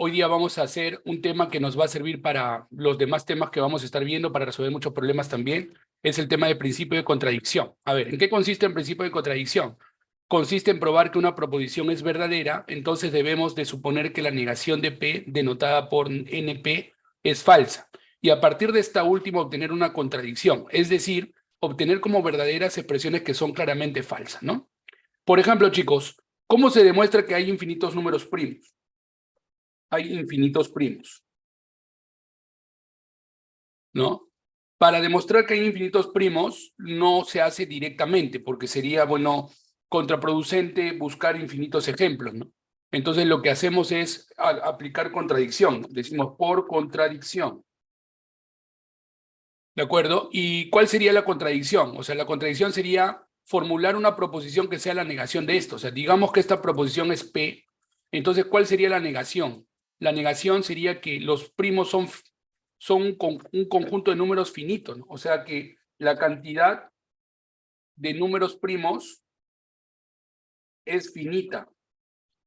Hoy día vamos a hacer un tema que nos va a servir para los demás temas que vamos a estar viendo, para resolver muchos problemas también. Es el tema del principio de contradicción. A ver, ¿en qué consiste el principio de contradicción? Consiste en probar que una proposición es verdadera, entonces debemos de suponer que la negación de P, denotada por NP, es falsa. Y a partir de esta última obtener una contradicción, es decir, obtener como verdaderas expresiones que son claramente falsas, ¿no? Por ejemplo, chicos, ¿cómo se demuestra que hay infinitos números primos? Hay infinitos primos, ¿no? Para demostrar que hay infinitos primos no se hace directamente, porque sería, bueno, contraproducente buscar infinitos ejemplos, ¿no? Entonces lo que hacemos es aplicar contradicción, ¿no? Decimos por contradicción, ¿de acuerdo? ¿Y cuál sería la contradicción? O sea, la contradicción sería formular una proposición que sea la negación de esto. O sea, digamos que esta proposición es P, entonces, ¿cuál sería la negación? La negación sería que los primos son un conjunto de números finitos, ¿no? O sea, que la cantidad de números primos es finita.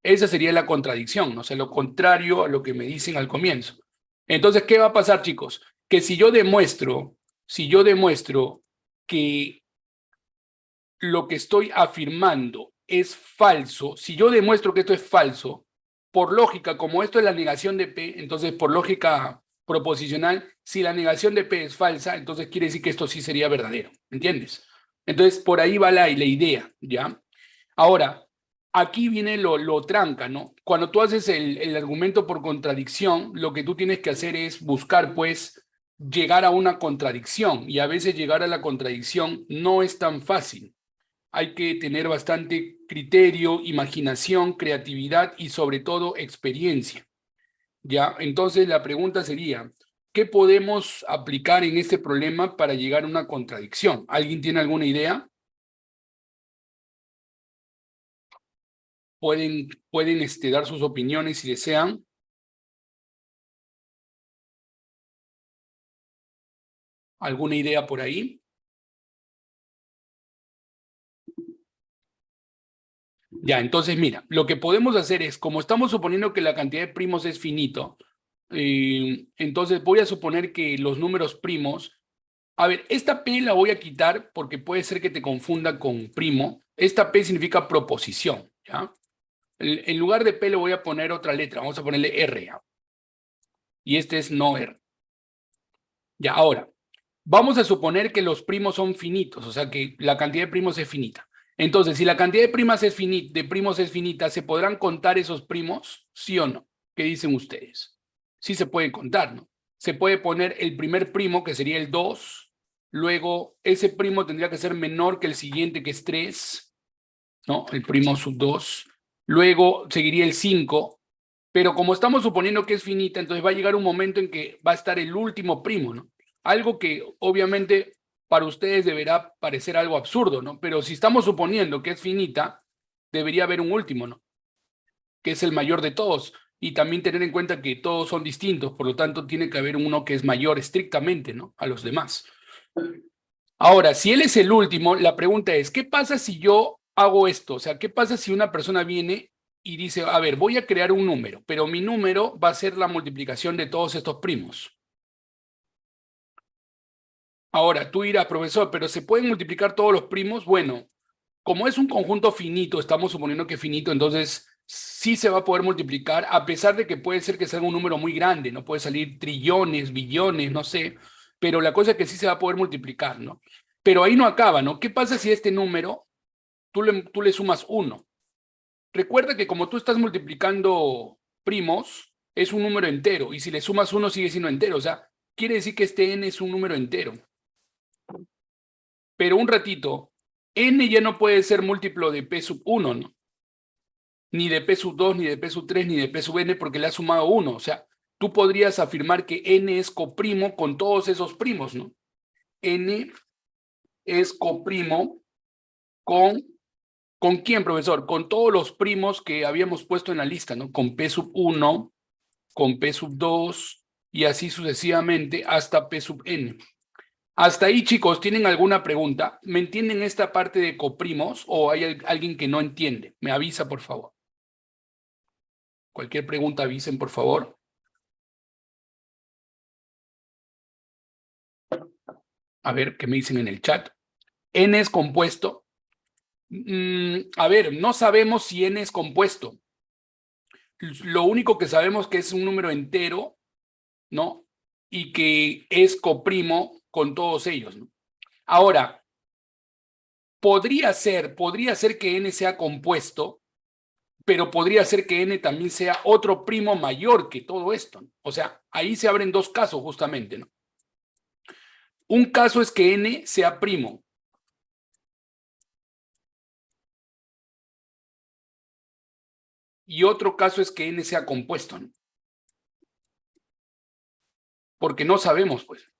Esa sería la contradicción, ¿no? O sea, lo contrario a lo que me dicen al comienzo. Entonces, ¿qué va a pasar, chicos? Que si yo demuestro que lo que estoy afirmando es falso, si yo demuestro que esto es falso, por lógica, como esto es la negación de P, entonces por lógica proposicional, si la negación de P es falsa, entonces quiere decir que esto sí sería verdadero, ¿entiendes? Entonces por ahí va la idea, ¿ya? Ahora, aquí viene lo tranca, ¿no? Cuando tú haces el argumento por contradicción, lo que tú tienes que hacer es buscar, pues, llegar a una contradicción, y a veces llegar a la contradicción no es tan fácil. Hay que tener bastante criterio, imaginación, creatividad y sobre todo experiencia. ¿Ya? Entonces la pregunta sería, ¿qué podemos aplicar en este problema para llegar a una contradicción? ¿Alguien tiene alguna idea? Pueden dar sus opiniones si desean. ¿Alguna idea por ahí? Ya, entonces mira, lo que podemos hacer es, como estamos suponiendo que la cantidad de primos es finito, entonces voy a suponer que los números primos. A ver, esta P la voy a quitar porque puede ser que te confunda con primo. Esta P significa proposición, ¿ya? En lugar de P le voy a poner otra letra, vamos a ponerle R, ¿ya? Y este es no R. Ya, ahora, vamos a suponer que los primos son finitos, o sea que la cantidad de primos es finita. Entonces, si la cantidad de primos es finita, ¿se podrán contar esos primos? ¿Sí o no? ¿Qué dicen ustedes? Sí se puede contar, ¿no? Se puede poner el primer primo, que sería el 2, luego ese primo tendría que ser menor que el siguiente, que es 3, ¿no? El primo sub 2. Luego seguiría el 5, pero como estamos suponiendo que es finita, entonces va a llegar un momento en que va a estar el último primo, ¿no? Algo que obviamente para ustedes deberá parecer algo absurdo, ¿no? Pero si estamos suponiendo que es finita, debería haber un último, ¿no? Que es el mayor de todos. Y también tener en cuenta que todos son distintos, por lo tanto tiene que haber uno que es mayor estrictamente, ¿no? A los demás. Ahora, si él es el último, la pregunta es, ¿qué pasa si yo hago esto? O sea, ¿qué pasa si una persona viene y dice, a ver, voy a crear un número, pero mi número va a ser la multiplicación de todos estos primos? Ahora, tú dirás, profesor, ¿pero se pueden multiplicar todos los primos? Bueno, como es un conjunto finito, estamos suponiendo que es finito, entonces sí se va a poder multiplicar, a pesar de que puede ser que salga un número muy grande, ¿no? Puede salir trillones, billones, no sé, pero la cosa es que sí se va a poder multiplicar, ¿no? Pero ahí no acaba, ¿no? ¿Qué pasa si este número tú le sumas 1? Recuerda que como tú estás multiplicando primos, es un número entero, y si le sumas 1 sigue siendo entero, o sea, quiere decir que este n es un número entero. Pero un ratito, n ya no puede ser múltiplo de p sub 1, ¿no? Ni de p sub 2, ni de p sub 3, ni de p sub n, porque le has sumado 1. O sea, tú podrías afirmar que n es coprimo con todos esos primos, ¿no? N es coprimo con ¿con quién, profesor? Con todos los primos que habíamos puesto en la lista, ¿no? Con P sub 1, con P sub 2 y así sucesivamente hasta P sub n. Hasta ahí, chicos, ¿tienen alguna pregunta? ¿Me entienden esta parte de coprimos o hay alguien que no entiende? Me avisa, por favor. Cualquier pregunta avisen, por favor. A ver, ¿qué me dicen en el chat? N es compuesto. A ver, no sabemos si N es compuesto. Lo único que sabemos que es un número entero, ¿no? Y que es coprimo con todos ellos, ¿no? Ahora, podría ser que N sea compuesto, pero podría ser que N también sea otro primo mayor que todo esto, ¿no? O sea, ahí se abren dos casos justamente, ¿no? Un caso es que N sea primo. Y otro caso es que N sea compuesto, ¿no? Porque no sabemos, pues.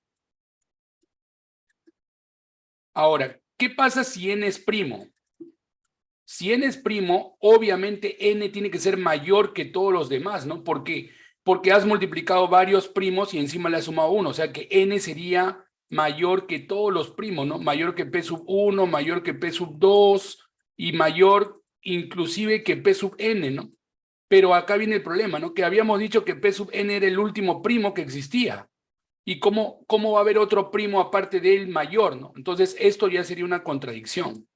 Ahora, ¿qué pasa si N es primo? Si N es primo, obviamente N tiene que ser mayor que todos los demás, ¿no? ¿Por qué? Porque has multiplicado varios primos y encima le has sumado uno. O sea que N sería mayor que todos los primos, ¿no? Mayor que P sub 1, mayor que P sub 2 y mayor inclusive que P sub N, ¿no? Pero acá viene el problema, ¿no? Que habíamos dicho que P sub N era el último primo que existía. ¿Y cómo va a haber otro primo aparte del mayor, ¿no? Entonces, esto ya sería una contradicción.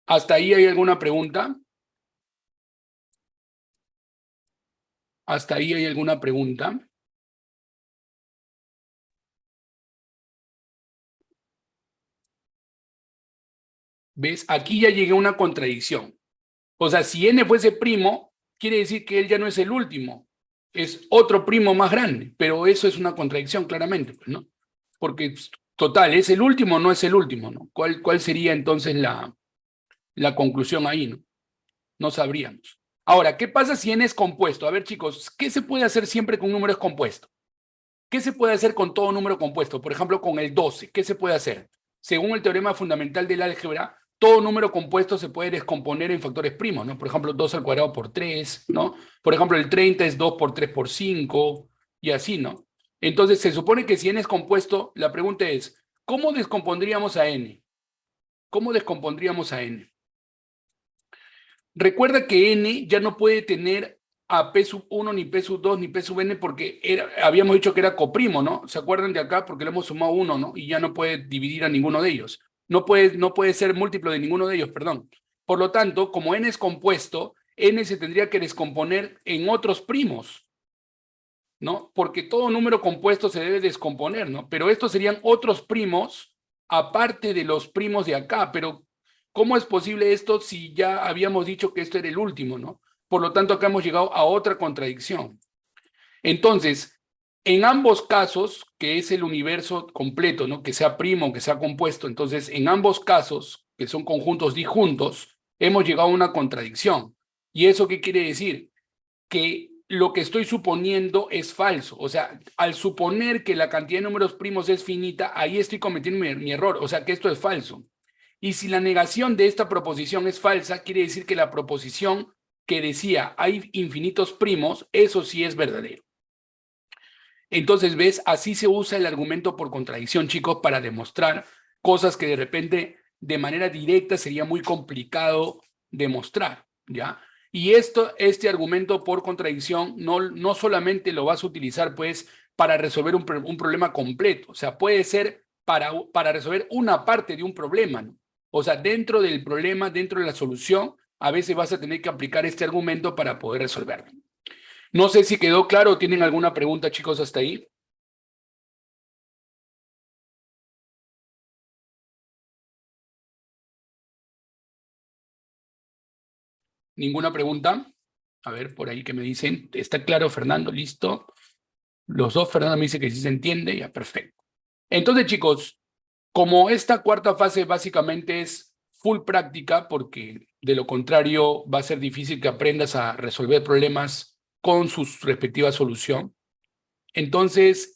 ¿Hasta ahí hay alguna pregunta? ¿Hasta ahí hay alguna pregunta? ¿Ves? Aquí ya llegué a una contradicción. O sea, si N fuese primo, quiere decir que él ya no es el último. Es otro primo más grande. Pero eso es una contradicción, claramente, pues, ¿no? Porque, total, ¿es el último o no es el último, ¿no? ¿Cuál sería entonces la conclusión ahí, ¿no? No sabríamos. Ahora, ¿qué pasa si N es compuesto? A ver, chicos, ¿qué se puede hacer siempre con números compuestos? ¿Qué se puede hacer con todo número compuesto? Por ejemplo, con el 12, ¿qué se puede hacer? Según el teorema fundamental del álgebra, todo número compuesto se puede descomponer en factores primos, ¿no? Por ejemplo, 2 al cuadrado por 3, ¿no? Por ejemplo, el 30 es 2 por 3 por 5, y así, ¿no? Entonces, se supone que si N es compuesto, la pregunta es, ¿cómo descompondríamos a N? ¿Cómo descompondríamos a N? Recuerda que N ya no puede tener a P sub 1, ni P sub 2, ni P sub N, porque habíamos dicho que era coprimo, ¿no? ¿Se acuerdan de acá? Porque le hemos sumado 1, ¿no? Y ya no puede dividir a ninguno de ellos. No puede ser múltiplo de ninguno de ellos, perdón. Por lo tanto, como N es compuesto, N se tendría que descomponer en otros primos, ¿no? Porque todo número compuesto se debe descomponer, ¿no? Pero estos serían otros primos, aparte de los primos de acá. Pero, ¿cómo es posible esto si ya habíamos dicho que esto era el último, ¿no? Por lo tanto, acá hemos llegado a otra contradicción. Entonces, en ambos casos, que es el universo completo, ¿no? Que sea primo, que sea compuesto, entonces, en ambos casos, que son conjuntos disjuntos, hemos llegado a una contradicción. ¿Y eso qué quiere decir? Que lo que estoy suponiendo es falso. O sea, al suponer que la cantidad de números primos es finita, ahí estoy cometiendo mi error. O sea, que esto es falso. Y si la negación de esta proposición es falsa, quiere decir que la proposición que decía hay infinitos primos, eso sí es verdadero. Entonces, ¿ves? Así se usa el argumento por contradicción, chicos, para demostrar cosas que de repente de manera directa sería muy complicado demostrar, ¿ya? Y este argumento por contradicción no solamente lo vas a utilizar, pues, para resolver un problema completo, o sea, puede ser para resolver una parte de un problema, ¿no? O sea, dentro del problema, dentro de la solución, a veces vas a tener que aplicar este argumento para poder resolverlo. No sé si quedó claro o tienen alguna pregunta, chicos, hasta ahí. ¿Ninguna pregunta? A ver, por ahí que me dicen. ¿Está claro, Fernando? ¿Listo? Los dos, Fernando me dice que sí se entiende. Ya, perfecto. Entonces, chicos, como esta cuarta fase básicamente es full práctica, porque de lo contrario va a ser difícil que aprendas a resolver problemas con su respectiva solución. Entonces,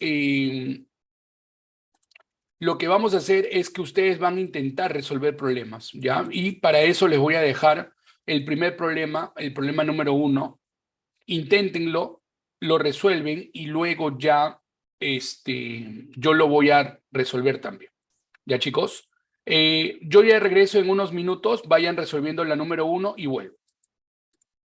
lo que vamos a hacer es que ustedes van a intentar resolver problemas, ¿ya? Y para eso les voy a dejar el primer problema, el problema número 1. Inténtenlo, lo resuelven y luego ya yo lo voy a resolver también. ¿Ya, chicos? Yo ya regreso en unos minutos, vayan resolviendo la número 1 y vuelvo.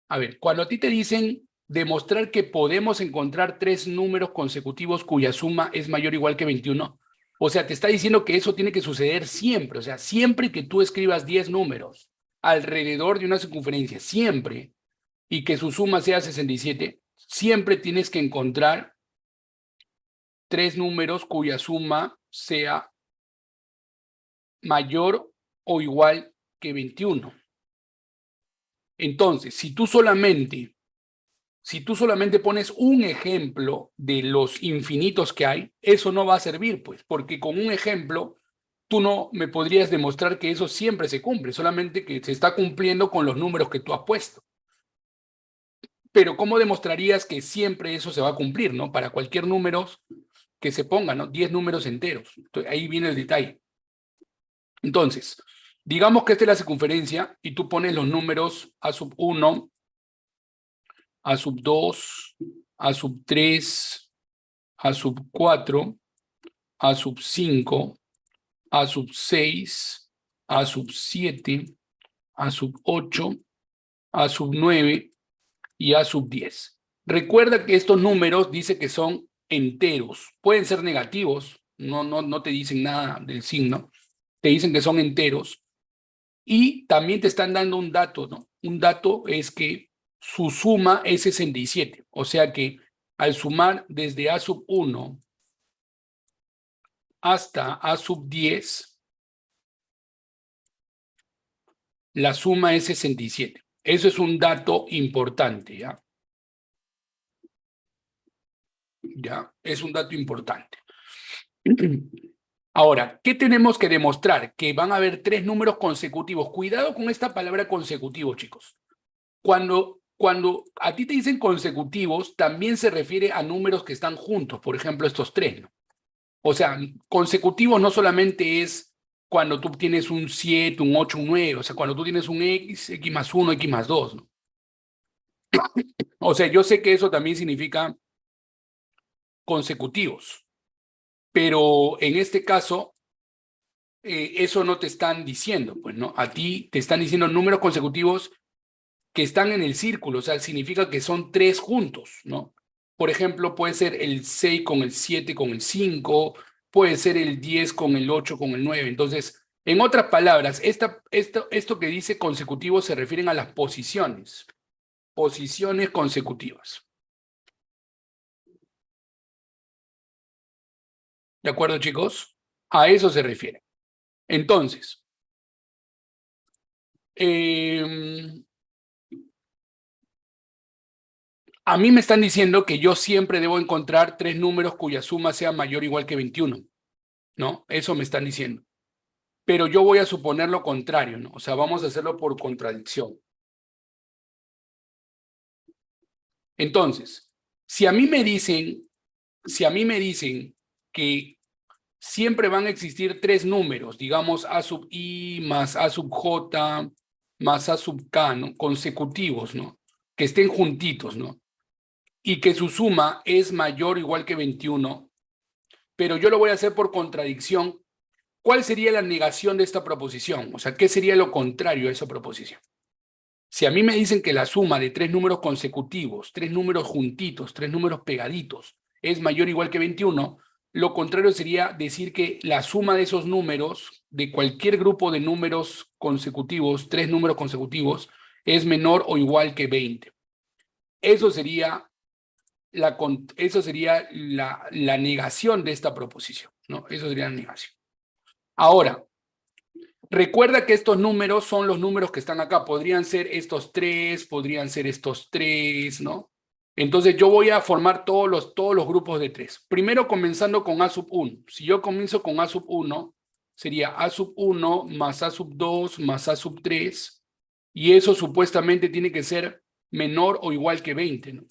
A ver, cuando a ti te dicen demostrar que podemos encontrar 3 números consecutivos cuya suma es mayor o igual que 21. O sea, te está diciendo que eso tiene que suceder siempre. O sea, siempre que tú escribas 10 números alrededor de una circunferencia, siempre, y que su suma sea 67, siempre tienes que encontrar 3 números cuya suma sea mayor o igual que 21. Entonces, si tú solamente pones un ejemplo de los infinitos que hay, eso no va a servir, pues, porque con un ejemplo tú no me podrías demostrar que eso siempre se cumple, solamente que se está cumpliendo con los números que tú has puesto. Pero ¿cómo demostrarías que siempre eso se va a cumplir, no? Para cualquier número que se ponga, ¿no? 10 números enteros. Entonces, ahí viene el detalle. Entonces, digamos que esta es la circunferencia y tú pones los números a sub 1, a sub 2, a sub 3, a sub 4, a sub 5, a sub 6, a sub 7, a sub 8, a sub 9 y a sub 10. Recuerda que estos números dice que son enteros. Pueden ser negativos, no te dicen nada del signo, te dicen que son enteros. Y también te están dando un dato, ¿no? Un dato es que su suma es 67. O sea que al sumar desde A sub 1 hasta A sub 10, la suma es 67. Eso es un dato importante, ¿ya? ¿Ya? Es un dato importante. Ahora, ¿qué tenemos que demostrar? Que van a haber 3 números consecutivos. Cuidado con esta palabra consecutivo, chicos. Cuando a ti te dicen consecutivos, también se refiere a números que están juntos, por ejemplo, estos 3, ¿no? O sea, consecutivos no solamente es cuando tú tienes un 7, un 8, un 9, o sea, cuando tú tienes un x más 1, x más 2, ¿no? O sea, yo sé que eso también significa consecutivos, pero en este caso, eso no te están diciendo, pues, ¿no? A ti te están diciendo números consecutivos que están en el círculo, o sea, significa que son 3 juntos, ¿no? Por ejemplo, puede ser el 6 con el 7 con el 5, puede ser el 10 con el 8 con el 9. Entonces, en otras palabras, esto que dice consecutivo se refieren a las posiciones consecutivas. ¿De acuerdo, chicos? A eso se refiere. Entonces, a mí me están diciendo que yo siempre debo encontrar 3 números cuya suma sea mayor o igual que 21, ¿no? Eso me están diciendo. Pero yo voy a suponer lo contrario, ¿no? O sea, vamos a hacerlo por contradicción. Entonces, si a mí me dicen que siempre van a existir 3 números, digamos A sub I más A sub J más A sub K, ¿no? Consecutivos, ¿no? Que estén juntitos, ¿no? Y que su suma es mayor o igual que 21, pero yo lo voy a hacer por contradicción. ¿Cuál sería la negación de esta proposición? O sea, ¿qué sería lo contrario a esa proposición? Si a mí me dicen que la suma de 3 números consecutivos, 3 números juntitos, 3 números pegaditos, es mayor o igual que 21, lo contrario sería decir que la suma de esos números, de cualquier grupo de números consecutivos, 3 números consecutivos, es menor o igual que 20. Eso sería la negación de esta proposición, ¿no? Eso sería la negación. Ahora, recuerda que estos números son los números que están acá. Podrían ser estos 3, podrían ser estos 3, ¿no? Entonces yo voy a formar todos los grupos de 3. Primero comenzando con A sub 1. Si yo comienzo con A sub 1, sería A sub 1 más A sub 2 más A sub 3. Y eso supuestamente tiene que ser menor o igual que 20, ¿no?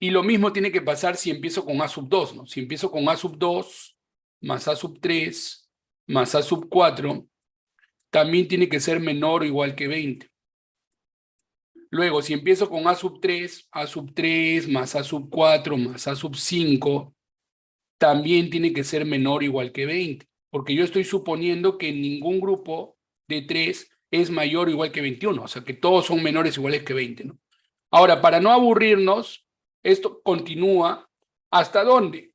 Y lo mismo tiene que pasar si empiezo con A sub 2, ¿no? Si empiezo con A sub 2 más A sub 3 más A sub 4, también tiene que ser menor o igual que 20. Luego, si empiezo con A sub 3 más A sub 4 más A sub 5, también tiene que ser menor o igual que 20, porque yo estoy suponiendo que ningún grupo de 3 es mayor o igual que 21, o sea que todos son menores o iguales que 20, ¿no? Ahora, para no aburrirnos, esto continúa. ¿Hasta dónde?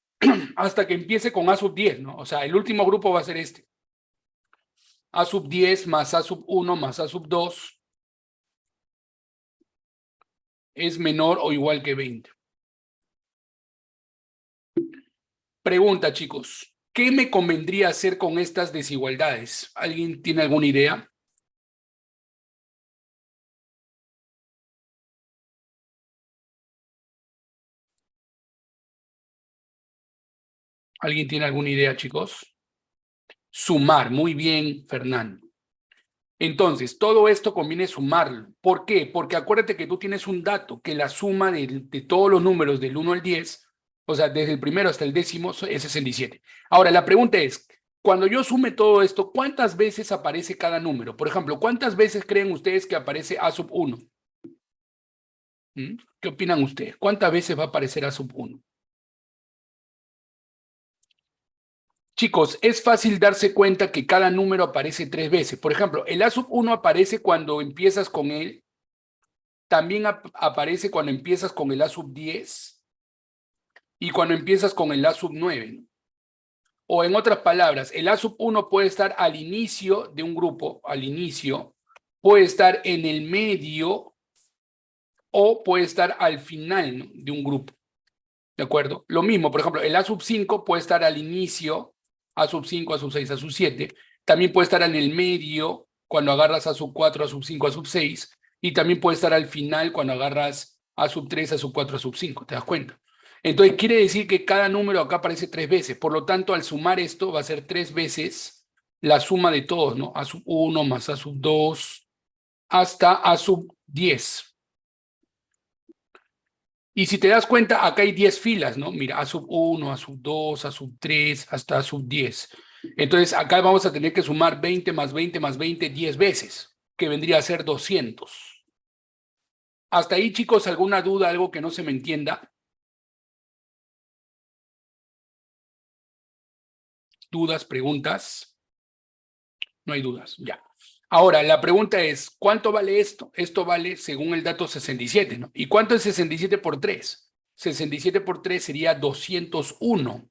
Hasta que empiece con A sub 10, ¿no? O sea, el último grupo va a ser este. A sub 10 más A sub 1 más A sub 2 es menor o igual que 20. Pregunta, chicos. ¿Qué me convendría hacer con estas desigualdades? ¿Alguien tiene alguna idea? ¿Alguien tiene alguna idea, chicos? Sumar. Muy bien, Fernando. Entonces, todo esto conviene sumarlo. ¿Por qué? Porque acuérdate que tú tienes un dato, que la suma de todos los números del 1 al 10, o sea, desde el primero hasta el décimo, es 67. Ahora, la pregunta es, cuando yo sume todo esto, ¿cuántas veces aparece cada número? Por ejemplo, ¿cuántas veces creen ustedes que aparece A sub 1? ¿Qué opinan ustedes? ¿Cuántas veces va a aparecer A sub 1? Chicos, es fácil darse cuenta que cada número aparece 3 veces. Por ejemplo, el A sub 1 aparece cuando empiezas con él. También aparece cuando empiezas con el A sub 10 y cuando empiezas con el A sub 9. O en otras palabras, el A sub 1 puede estar al inicio de un grupo, al inicio, puede estar en el medio o puede esestar al final, ¿no?, de un grupo. ¿De acuerdo? Lo mismo, por ejemplo, el A sub 5 puede estar al inicio, A sub 5, A sub 6, A sub 7. También puede estar en el medio cuando agarras A sub 4, A sub 5, A sub 6. Y también puede estar al final cuando agarras A sub 3, A sub 4, A sub 5. ¿Te das cuenta? Entonces quiere decir que cada número acá aparece 3 veces. Por lo tanto, al sumar esto va a ser 3 veces la suma de todos, ¿no? A sub 1 más A sub 2 hasta A sub 10. Y si te das cuenta, acá hay 10 filas, ¿no? Mira, A sub 1, A sub 2, A sub 3, hasta A sub 10. Entonces, acá vamos a tener que sumar 20 más 20 más 20 10 veces, que vendría a ser 200. Hasta ahí, chicos, ¿alguna duda, algo que no se me entienda? ¿Dudas, preguntas? No hay dudas, ya. Ahora, la pregunta es, ¿cuánto vale esto? Esto vale según el dato 67, ¿no? ¿Y cuánto es 67 por 3? 67 por 3 sería 201.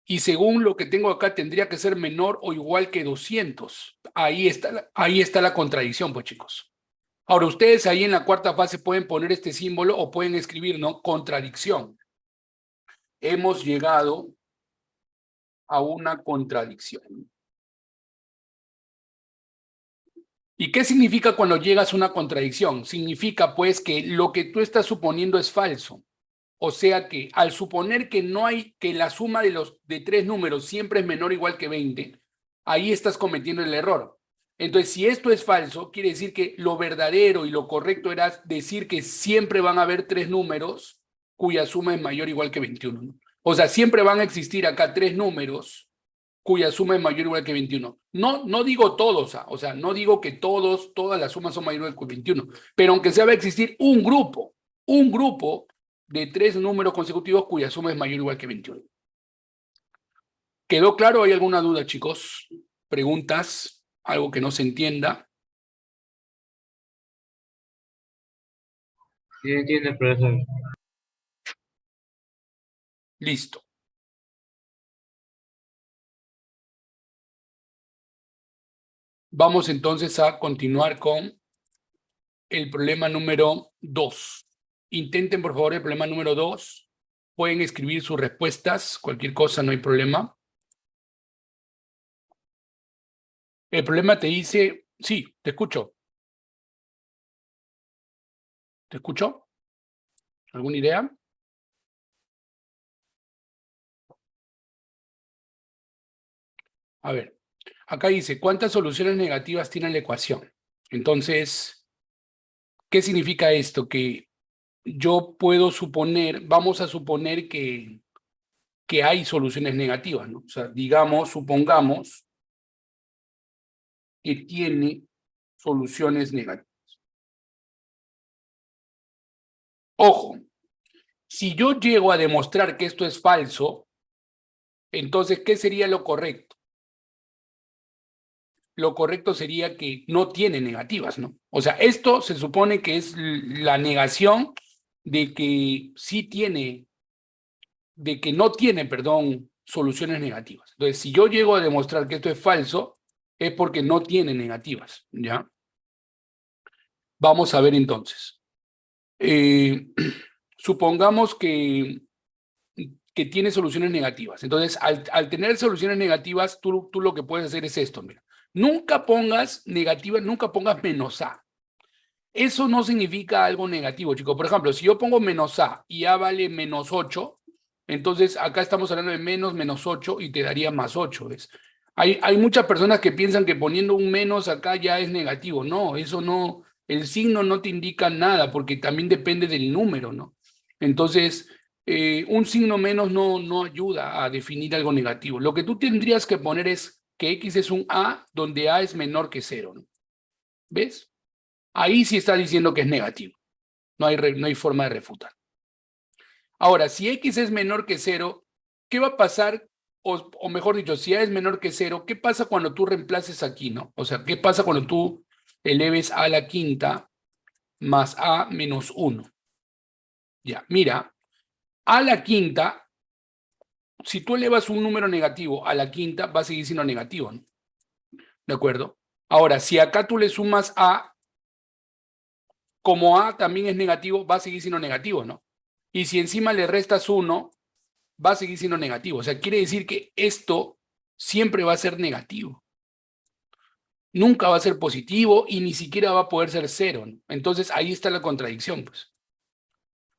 Y según lo que tengo acá, tendría que ser menor o igual que 200. Ahí está la contradicción, pues, chicos. Ahora, ustedes ahí en la cuarta fase pueden poner este símbolo o pueden escribir, ¿no? Contradicción. Hemos llegado a una contradicción. ¿Y qué significa cuando llegas a una contradicción? Significa, pues, que lo que tú estás suponiendo es falso. O sea que al suponer que no hay, que la suma de 3 números siempre es menor o igual que 20, ahí estás cometiendo el error. Entonces, si esto es falso, quiere decir que lo verdadero y lo correcto era decir que siempre van a haber 3 números cuya suma es mayor o igual que 21, ¿no? O sea, siempre van a existir acá 3 números cuya suma es mayor o igual que 21. No digo todos, o sea, no digo que todas las sumas son mayores que 21, pero aunque sea va a existir un grupo de 3 números consecutivos cuya suma es mayor o igual que 21. ¿Quedó claro? ¿Hay alguna duda, chicos? ¿Preguntas? ¿Algo que no se entienda? Sí, entiendo, profesor. Listo. Vamos entonces a continuar con el problema número 2. Intenten, por favor, el problema número 2. Pueden escribir sus respuestas, cualquier cosa, no hay problema. El problema te dice, sí, te escucho. ¿Te escucho? ¿Alguna idea? A ver, acá dice, ¿cuántas soluciones negativas tiene la ecuación? Entonces, ¿qué significa esto? Que yo puedo suponer, vamos a suponer que hay soluciones negativas, ¿no? O sea, digamos, supongamos que tiene soluciones negativas. Ojo, si yo llego a demostrar que esto es falso, entonces, ¿qué sería lo correcto? lo correcto sería que no tiene negativas, ¿no? O sea, esto se supone que es la negación de que sí tiene, de que no tiene, perdón, soluciones negativas. Entonces, si yo llego a demostrar que esto es falso, es porque no tiene negativas, ¿ya? Vamos a ver entonces. Supongamos que tiene soluciones negativas. Entonces, al tener soluciones negativas, tú lo que puedes hacer es esto, mira. Nunca pongas negativas, nunca pongas menos A. Eso no significa algo negativo, chicos. Por ejemplo, si yo pongo menos A y A vale menos 8, entonces acá estamos hablando de menos 8 y te daría más 8, ¿ves? Hay muchas personas que piensan que poniendo un menos acá ya es negativo. No, eso no, el signo no te indica nada porque también depende del número, ¿no? Entonces, un signo menos no ayuda a definir algo negativo. Lo que tú tendrías que poner es que X es un A donde A es menor que 0, ¿no? ¿Ves? Ahí sí está diciendo que es negativo. No hay forma de refutar. Ahora, si X es menor que 0, ¿qué va a pasar? O mejor dicho, si A es menor que 0, ¿qué pasa cuando tú reemplaces aquí, no? O sea, ¿qué pasa cuando tú eleves A a la quinta más A menos 1? Ya, mira, A a la quinta, si tú elevas un número negativo a la quinta, va a seguir siendo negativo, ¿no? ¿De acuerdo? Ahora, si acá tú le sumas A, como A también es negativo, va a seguir siendo negativo, ¿no? Y si encima le restas 1, va a seguir siendo negativo. O sea, quiere decir que esto siempre va a ser negativo. Nunca va a ser positivo y ni siquiera va a poder ser 0, ¿no? Entonces ahí está la contradicción, pues.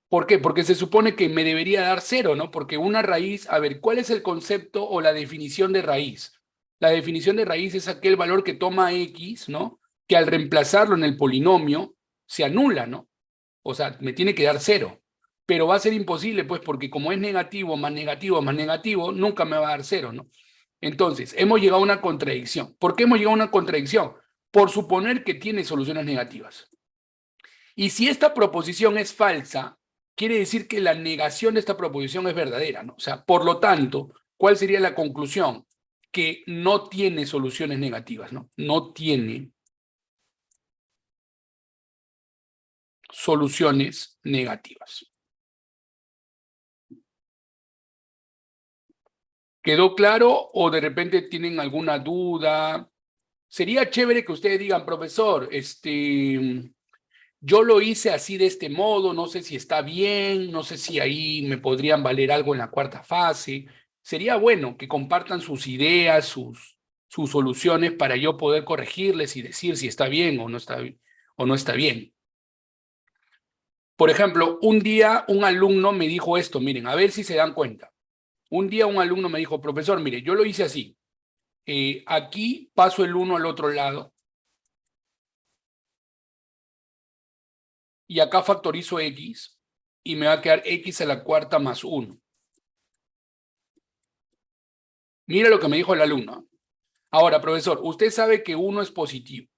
¿Por qué? Porque se supone que me debería dar 0, ¿no? Porque una raíz, a ver, ¿cuál es el concepto o la definición de raíz? La definición de raíz es aquel valor que toma X, ¿no? Que al reemplazarlo en el polinomio se anula, ¿no? O sea, me tiene que dar 0. Pero va a ser imposible, pues, porque como es negativo más negativo más negativo, nunca me va a dar 0, ¿no? Entonces, hemos llegado a una contradicción. ¿Por qué hemos llegado a una contradicción? Por suponer que tiene soluciones negativas. Y si esta proposición es falsa, quiere decir que la negación de esta proposición es verdadera, ¿no? O sea, por lo tanto, ¿cuál sería la conclusión? Que no tiene soluciones negativas, ¿no? No tiene soluciones negativas. ¿Quedó claro o de repente tienen alguna duda? Sería chévere que ustedes digan, profesor, yo lo hice así de este modo, no sé si está bien, no sé si ahí me podrían valer algo en la cuarta fase. Sería bueno que compartan sus ideas, sus soluciones para yo poder corregirles y decir si está bien o no está bien. Por ejemplo, un día un alumno me dijo esto, miren, a ver si se dan cuenta. Un día un alumno me dijo, profesor, mire, yo lo hice así. Aquí paso el 1 al otro lado y acá factorizo X y me va a quedar X a la cuarta más 1. Mira lo que me dijo el alumno. Ahora, profesor, usted sabe que 1 es positivo.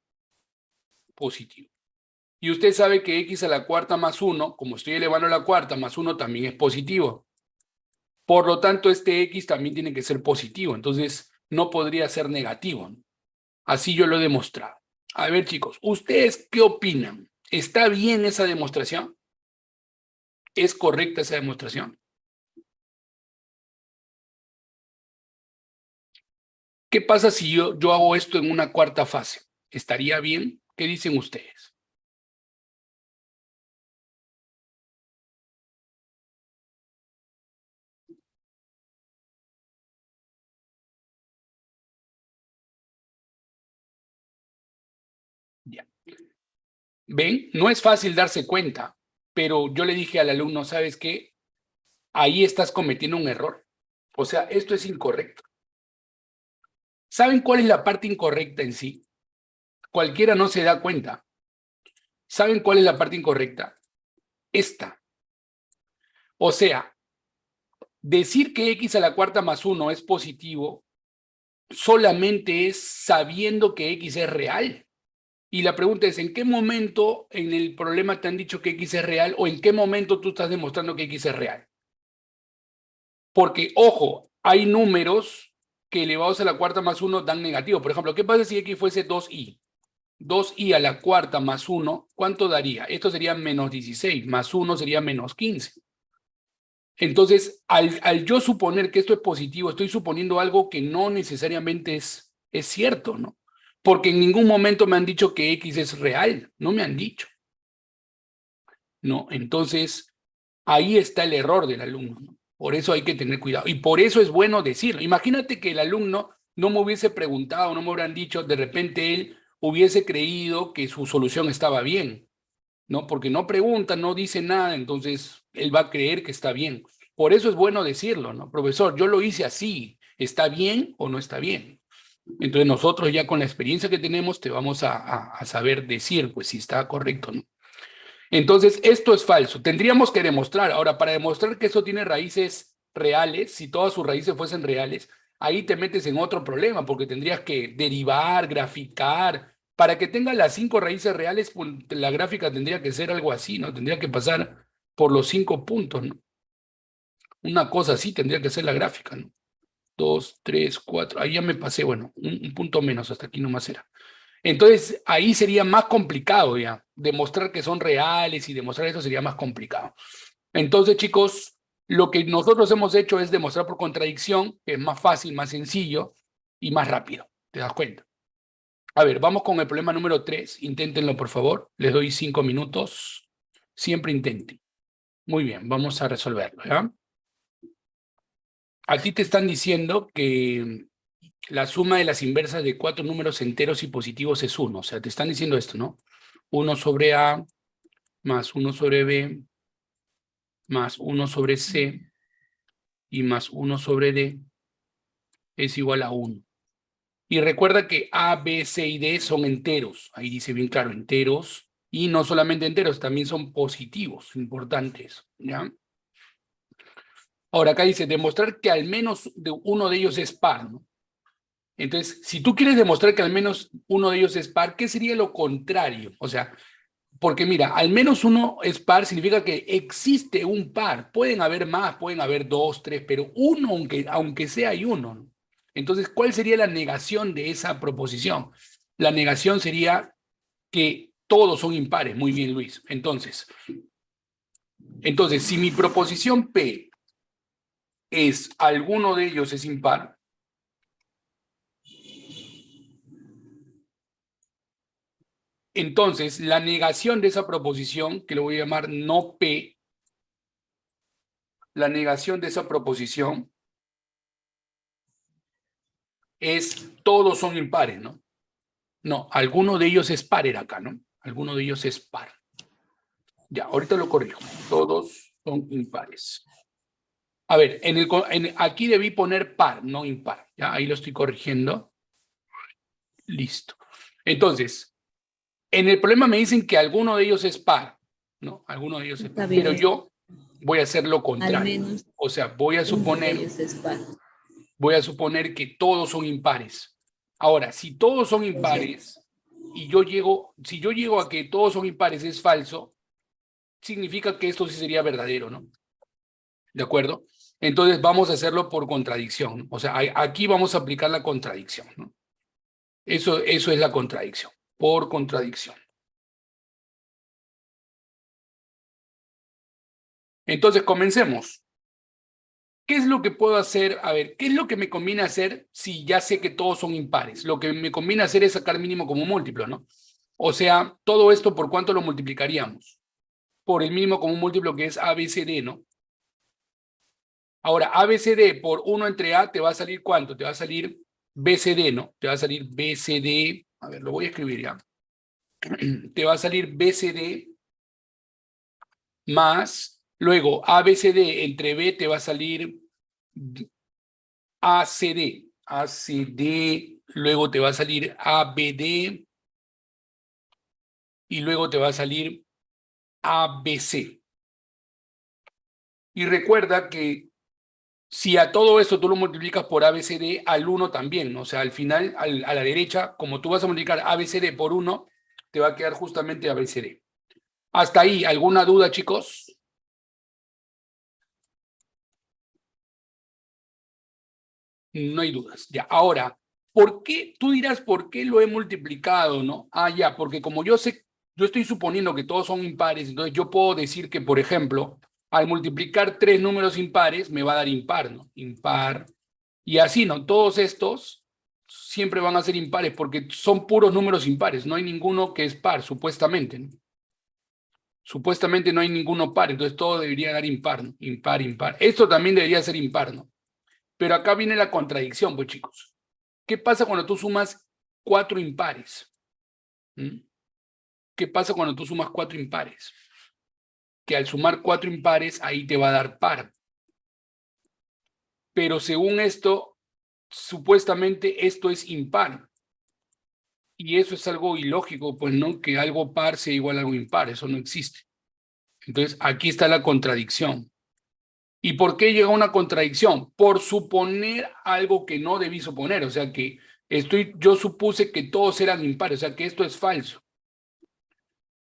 Positivo. Y usted sabe que X a la cuarta más 1, como estoy elevando a la cuarta más 1, también es positivo. Por lo tanto, este X también tiene que ser positivo. Entonces, no podría ser negativo, ¿no? Así yo lo he demostrado. A ver, chicos, ¿ustedes qué opinan? ¿Está bien esa demostración? ¿Es correcta esa demostración? ¿Qué pasa si yo hago esto en una cuarta fase? ¿Estaría bien? ¿Qué dicen ustedes? Ya. ¿Ven? No es fácil darse cuenta, pero yo le dije al alumno, ¿sabes qué? Ahí estás cometiendo un error. O sea, esto es incorrecto. ¿Saben cuál es la parte incorrecta en sí? Cualquiera no se da cuenta. ¿Saben cuál es la parte incorrecta? Esta. O sea, decir que X a la cuarta más 1 es positivo solamente es sabiendo que X es real. Y la pregunta es, ¿en qué momento en el problema te han dicho que X es real o en qué momento tú estás demostrando que X es real? Porque, ojo, hay números que elevados a la cuarta más 1 dan negativo. Por ejemplo, ¿qué pasa si x fuese 2i? 2i a la cuarta más 1, ¿cuánto daría? Esto sería menos 16, más 1 sería menos 15. Entonces, al yo suponer que esto es positivo, estoy suponiendo algo que no necesariamente es cierto, ¿no? Porque en ningún momento me han dicho que x es real, no me han dicho. ¿No? Entonces, ahí está el error del alumno, ¿no? Por eso hay que tener cuidado. Y por eso es bueno decirlo. Imagínate que el alumno no me hubiese preguntado, no me hubieran dicho, de repente él hubiese creído que su solución estaba bien, ¿no? Porque no pregunta, no dice nada, entonces él va a creer que está bien. Por eso es bueno decirlo, ¿no? Profesor, yo lo hice así, ¿está bien o no está bien? Entonces nosotros ya con la experiencia que tenemos te vamos a saber decir, pues si está correcto, ¿no? Entonces, esto es falso. Tendríamos que demostrar. Ahora, para demostrar que eso tiene raíces reales, si todas sus raíces fuesen reales, ahí te metes en otro problema, porque tendrías que derivar, graficar. Para que tenga las 5 raíces reales, pues, la gráfica tendría que ser algo así, ¿no? Tendría que pasar por los 5 puntos, ¿no? Una cosa así tendría que ser la gráfica, ¿no? 2, 3, 4. Ahí ya me pasé, bueno, un punto menos, hasta aquí nomás era. Entonces, ahí sería más complicado ya. Demostrar que son reales y demostrar eso sería más complicado. Entonces, chicos, lo que nosotros hemos hecho es demostrar por contradicción, que es más fácil, más sencillo y más rápido. ¿Te das cuenta? A ver, vamos con el problema número 3. Inténtenlo, por favor. Les doy 5 minutos. Siempre intenten. Muy bien, vamos a resolverlo, ¿ya? A ti te están diciendo que la suma de las inversas de 4 números enteros y positivos es 1. O sea, te están diciendo esto, ¿no? 1 sobre A más 1 sobre B más 1 sobre C y más 1 sobre D es igual a 1. Y recuerda que A, B, C y D son enteros. Ahí dice bien claro, enteros. Y no solamente enteros, también son positivos, importantes, ¿ya? Ahora acá dice, demostrar que al menos uno de ellos es par, ¿no? Entonces, si tú quieres demostrar que al menos uno de ellos es par, ¿qué sería lo contrario? O sea, porque mira, al menos uno es par significa que existe un par. Pueden haber más, pueden haber 2, 3, pero uno, aunque sea, hay uno, ¿no? Entonces, ¿cuál sería la negación de esa proposición? La negación sería que todos son impares. Muy bien, Luis. Entonces, si mi proposición P es alguno de ellos es impar, entonces la negación de esa proposición, que lo voy a llamar no P, la negación de esa proposición es todos son impares, ¿no? No, alguno de ellos es par era acá, ¿no? Alguno de ellos es par. Ya, ahorita lo corrijo. Todos son impares. A ver, aquí debí poner par, no impar. Ya, ahí lo estoy corrigiendo. Listo. Entonces, en el problema me dicen que alguno de ellos es par, ¿no? Alguno de ellos es par. Pero yo voy a hacer lo contrario. Al menos o sea, voy a suponer que todos son impares. Ahora, si todos son impares y si yo llego a que todos son impares es falso, significa que esto sí sería verdadero, ¿no? ¿De acuerdo? Entonces vamos a hacerlo por contradicción, ¿no? O sea, aquí vamos a aplicar la contradicción, ¿no? Eso es la contradicción, por contradicción. Entonces, comencemos. ¿Qué es lo que puedo hacer? A ver, ¿qué es lo que me conviene hacer si ya sé que todos son impares? Lo que me conviene hacer es sacar mínimo como múltiplo, ¿no? O sea, todo esto, ¿por cuánto lo multiplicaríamos? Por el mínimo común múltiplo que es ABCD, ¿no? Ahora, ABCD por 1 entre A te va a salir ¿cuánto? Te va a salir BCD, ¿no? Te va a salir BCD, a ver, lo voy a escribir ya. Te va a salir BCD más, luego ABCD entre B te va a salir ACD, luego te va a salir ABD y luego te va a salir ABC. Y recuerda que si a todo esto tú lo multiplicas por ABCD, al 1 también, ¿no? O sea, al final, a la derecha, como tú vas a multiplicar ABCD por 1, te va a quedar justamente ABCD. Hasta ahí, ¿alguna duda, chicos? No hay dudas. Ya, ahora, ¿por qué? Tú dirás, ¿por qué lo he multiplicado, no? Ah, ya, porque como yo sé, yo estoy suponiendo que todos son impares, entonces yo puedo decir que, por ejemplo, al multiplicar 3 números impares, me va a dar impar, ¿no? Impar. Y así, ¿no? Todos estos siempre van a ser impares porque son puros números impares. No hay ninguno que es par, supuestamente, ¿no? Supuestamente no hay ninguno par, entonces todo debería dar impar, ¿no? Impar, impar. Esto también debería ser impar, ¿no? Pero acá viene la contradicción, pues, chicos. ¿Qué pasa cuando tú sumas 4 impares? ¿Mm? ¿Qué pasa cuando tú sumas 4 impares? Que al sumar 4 impares, ahí te va a dar par. Pero según esto, supuestamente esto es impar. Y eso es algo ilógico, pues, ¿no? Que algo par sea igual a algo impar, eso no existe. Entonces, aquí está la contradicción. ¿Y por qué llega una contradicción? Por suponer algo que no debí suponer, o sea que yo supuse que todos eran impares, o sea que esto es falso.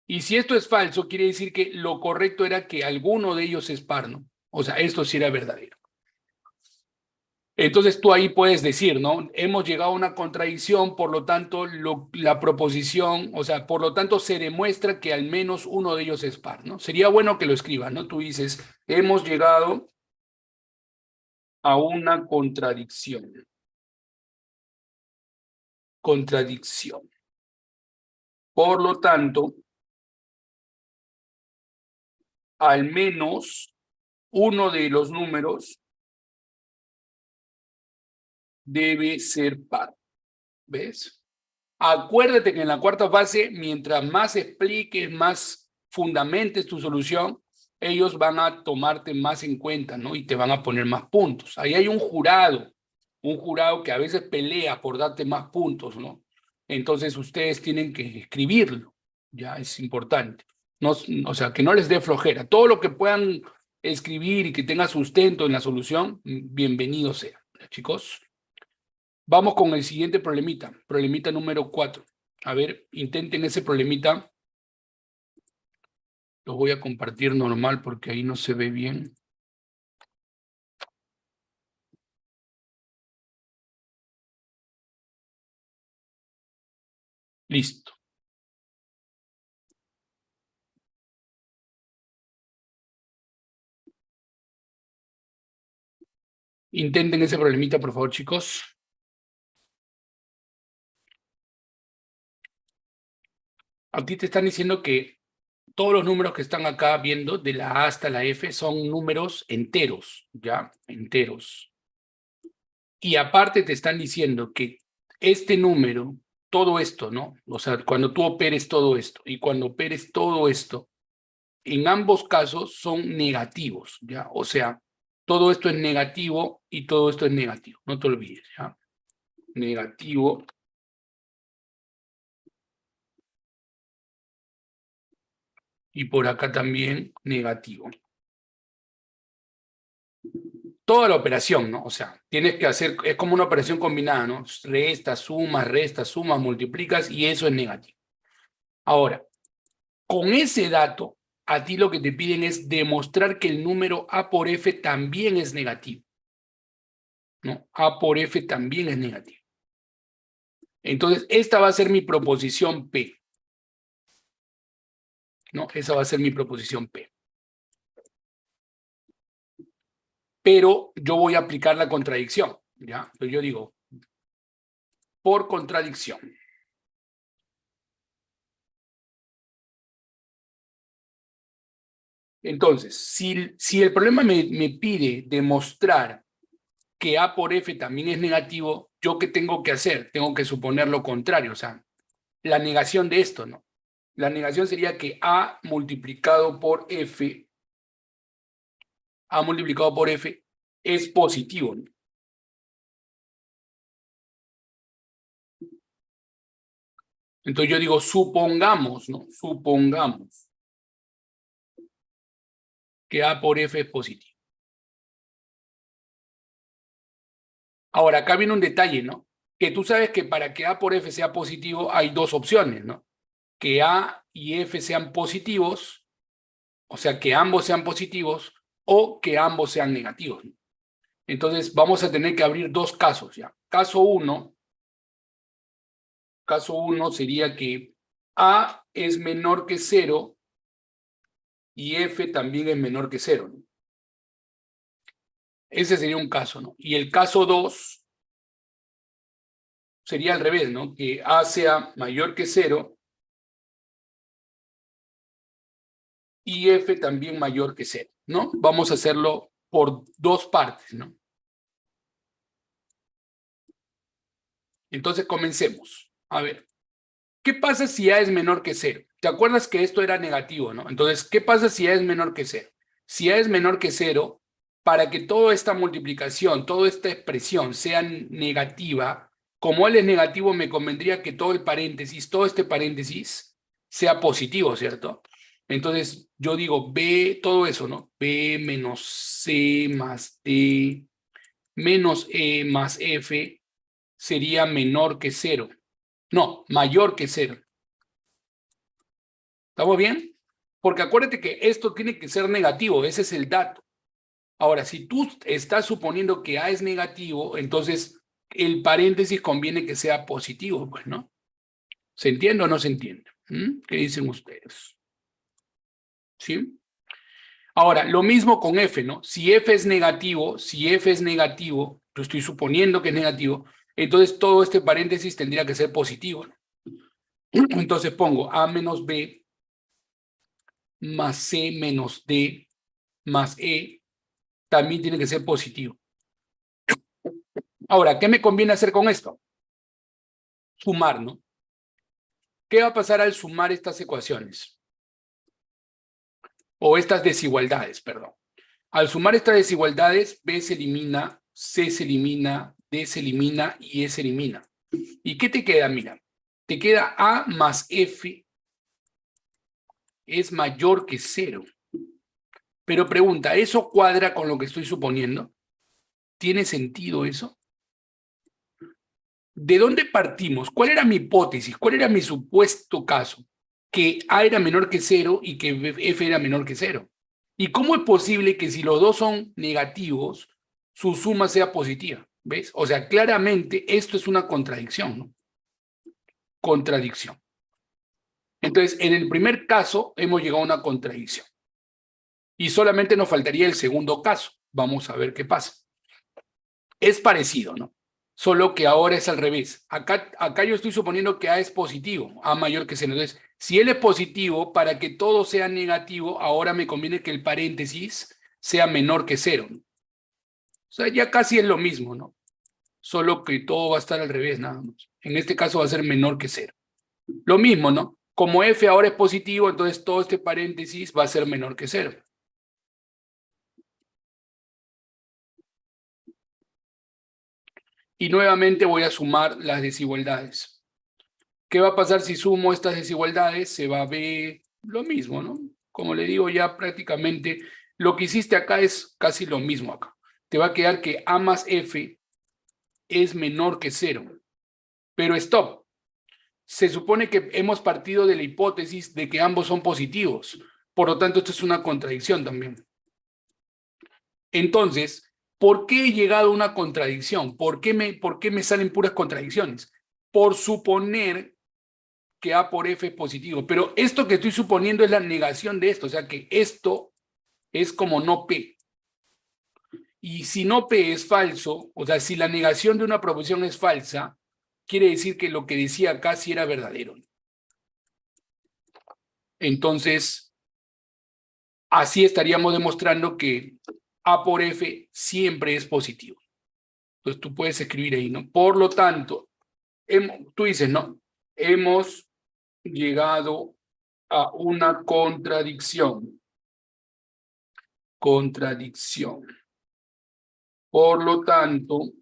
Y si esto es falso, quiere decir que lo correcto era que alguno de ellos es par, ¿no? O sea, esto sí era verdadero. Entonces tú ahí puedes decir, ¿no? Hemos llegado a una contradicción, por lo tanto, la proposición, o sea, por lo tanto se demuestra que al menos uno de ellos es par, ¿no? Sería bueno que lo escriban, ¿no? Tú dices, hemos llegado a una contradicción. Contradicción. Por lo tanto, al menos uno de los números debe ser par. ¿Ves? Acuérdate que en la cuarta fase, mientras más expliques, más fundamentes tu solución, ellos van a tomarte más en cuenta, ¿no? Y te van a poner más puntos. Ahí hay un jurado que a veces pelea por darte más puntos, ¿no? Entonces ustedes tienen que escribirlo, ya es importante. No, o sea, que no les dé flojera. Todo lo que puedan escribir y que tenga sustento en la solución, bienvenido sea, chicos. Vamos con el siguiente problemita número 4. A ver, intenten ese problemita. Lo voy a compartir normal porque ahí no se ve bien. Listo. Intenten ese problemita, por favor, chicos. A ti te están diciendo que todos los números que están acá viendo, de la A hasta la F, son números enteros, ¿ya? Enteros. Y aparte te están diciendo que este número, todo esto, ¿no? O sea, cuando tú operes todo esto y cuando operes todo esto, en ambos casos son negativos, ¿ya? O sea, todo esto es negativo y todo esto es negativo, no te olvides, ¿ya? Negativo. Y por acá también negativo. Toda la operación, ¿no? O sea, tienes que hacer, es como una operación combinada, ¿no? Restas, sumas, multiplicas y eso es negativo. Ahora, con ese dato, a ti lo que te piden es demostrar que el número A por F también es negativo, ¿no? A por F también es negativo. Entonces, esta va a ser mi proposición P, ¿no? Esa va a ser mi proposición P. Pero yo voy a aplicar la contradicción, ¿ya? Entonces yo digo, por contradicción. Entonces, si el problema me pide demostrar que A por F también es negativo, ¿yo qué tengo que hacer? Tengo que suponer lo contrario, o sea, la negación de esto, ¿no? La negación sería que A multiplicado por F, A multiplicado por F es positivo, ¿no? Entonces yo digo, supongamos, ¿no? Supongamos que A por F es positivo. Ahora, acá viene un detalle, ¿no? Que tú sabes que para que A por F sea positivo hay dos opciones, ¿no? Que A y F sean positivos, o sea, que ambos sean positivos o que ambos sean negativos, ¿no? Entonces vamos a tener que abrir dos casos ya. Caso 1 sería que A es menor que 0 y F también es menor que 0, ¿no? Ese sería un caso, ¿no? Y el caso 2 sería al revés, ¿no? Que A sea mayor que 0 y F también mayor que 0, ¿no? Vamos a hacerlo por dos partes, ¿no? Entonces comencemos. A ver, ¿qué pasa si A es menor que 0? ¿Te acuerdas que esto era negativo, no? Entonces, ¿qué pasa si A es menor que 0? Si A es menor que 0, para que toda esta multiplicación, toda esta expresión sea negativa, como él es negativo, me convendría que todo el paréntesis, todo este paréntesis, sea positivo, ¿cierto? Entonces, yo digo B, todo eso, ¿no? B menos C más D menos E más F sería menor que 0. No, mayor que 0. ¿Estamos bien? Porque acuérdate que esto tiene que ser negativo, ese es el dato. Ahora, si tú estás suponiendo que A es negativo, entonces el paréntesis conviene que sea positivo, pues, ¿no? ¿Se entiende o no se entiende? ¿Qué dicen ustedes? ¿Sí? Ahora, lo mismo con F, ¿no? Si F es negativo, yo estoy suponiendo que es negativo, entonces todo este paréntesis tendría que ser positivo, ¿no? Entonces pongo A menos B más C menos D más E también tiene que ser positivo. Ahora, ¿qué me conviene hacer con esto? Sumar, ¿no? ¿Qué va a pasar al sumar estas ecuaciones? O estas desigualdades, perdón. Al sumar estas desigualdades, B se elimina, C se elimina, D se elimina y E se elimina. ¿Y qué te queda? Mira, te queda A más F es mayor que 0. Pero pregunta, ¿eso cuadra con lo que estoy suponiendo? ¿Tiene sentido eso? ¿De dónde partimos? ¿Cuál era mi hipótesis? ¿Cuál era mi supuesto caso? Que A era menor que 0 y que F era menor que 0. ¿Y cómo es posible que si los dos son negativos, su suma sea positiva? ¿Ves? O sea, claramente esto es una contradicción, ¿no? Contradicción. Entonces, en el primer caso hemos llegado a una contradicción. Y solamente nos faltaría el segundo caso. Vamos a ver qué pasa. Es parecido, ¿no? Solo que ahora es al revés. Acá yo estoy suponiendo que A es positivo, A mayor que 0. Entonces, si él es positivo, para que todo sea negativo, ahora me conviene que el paréntesis sea menor que 0, ¿no? O sea, ya casi es lo mismo, ¿no? Solo que todo va a estar al revés, nada más. En este caso va a ser menor que 0. Lo mismo, ¿no? Como F ahora es positivo, entonces todo este paréntesis va a ser menor que 0. Y nuevamente voy a sumar las desigualdades. ¿Qué va a pasar si sumo estas desigualdades? Se va a ver lo mismo, ¿no? Como le digo, ya prácticamente lo que hiciste acá es casi lo mismo acá. Te va a quedar que A más F es menor que 0. Pero stop. Se supone que hemos partido de la hipótesis de que ambos son positivos. Por lo tanto, esto es una contradicción también. Entonces, ¿por qué he llegado a una contradicción? ¿Por qué me salen puras contradicciones? Por suponer que A por F es positivo. Pero esto que estoy suponiendo es la negación de esto. O sea que esto es como no P. Y si no P es falso, o sea, si la negación de una proposición es falsa, quiere decir que lo que decía acá sí era verdadero. Entonces, así estaríamos demostrando que A por F siempre es positivo. Entonces tú puedes escribir ahí, ¿no? Por lo tanto, tú dices, ¿no? Hemos llegado a una contradicción. Contradicción. Por lo tanto,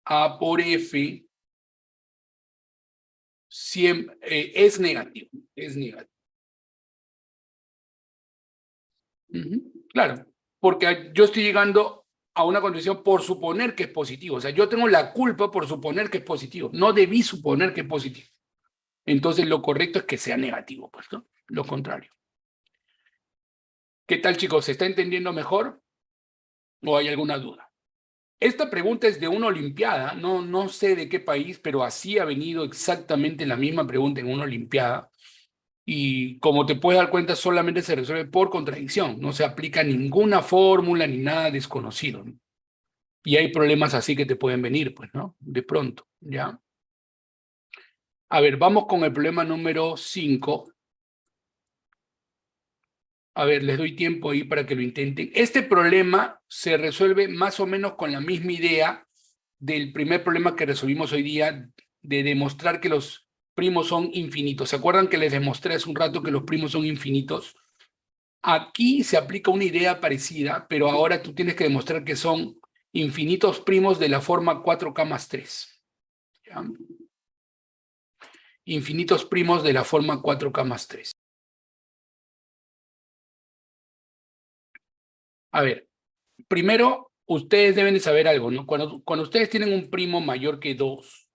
A por F siempre, es negativo. Es negativo. Claro, porque yo estoy llegando a una condición por suponer que es positivo. O sea, yo tengo la culpa por suponer que es positivo. No debí suponer que es positivo. Entonces, lo correcto es que sea negativo, pues, ¿no? Lo contrario. ¿Qué tal, chicos? ¿Se está entendiendo mejor? ¿O hay alguna duda? Esta pregunta es de una olimpiada, no sé de qué país, pero así ha venido exactamente la misma pregunta en una olimpiada. Y como te puedes dar cuenta, solamente se resuelve por contradicción. No se aplica ninguna fórmula ni nada desconocido, ¿no? Y hay problemas así que te pueden venir, pues, ¿no? De pronto, ¿ya? A ver, vamos con el problema número 5. A ver, les doy tiempo ahí para que lo intenten. Este problema se resuelve más o menos con la misma idea del primer problema que resolvimos hoy día, de demostrar que los primos son infinitos. ¿Se acuerdan que les demostré hace un rato que los primos son infinitos? Aquí se aplica una idea parecida, pero ahora tú tienes que demostrar que son infinitos primos de la forma 4K más 3. ¿Ya? Infinitos primos de la forma 4K más 3. A ver, primero, ustedes deben de saber algo, ¿no? Cuando ustedes tienen un primo mayor que 2,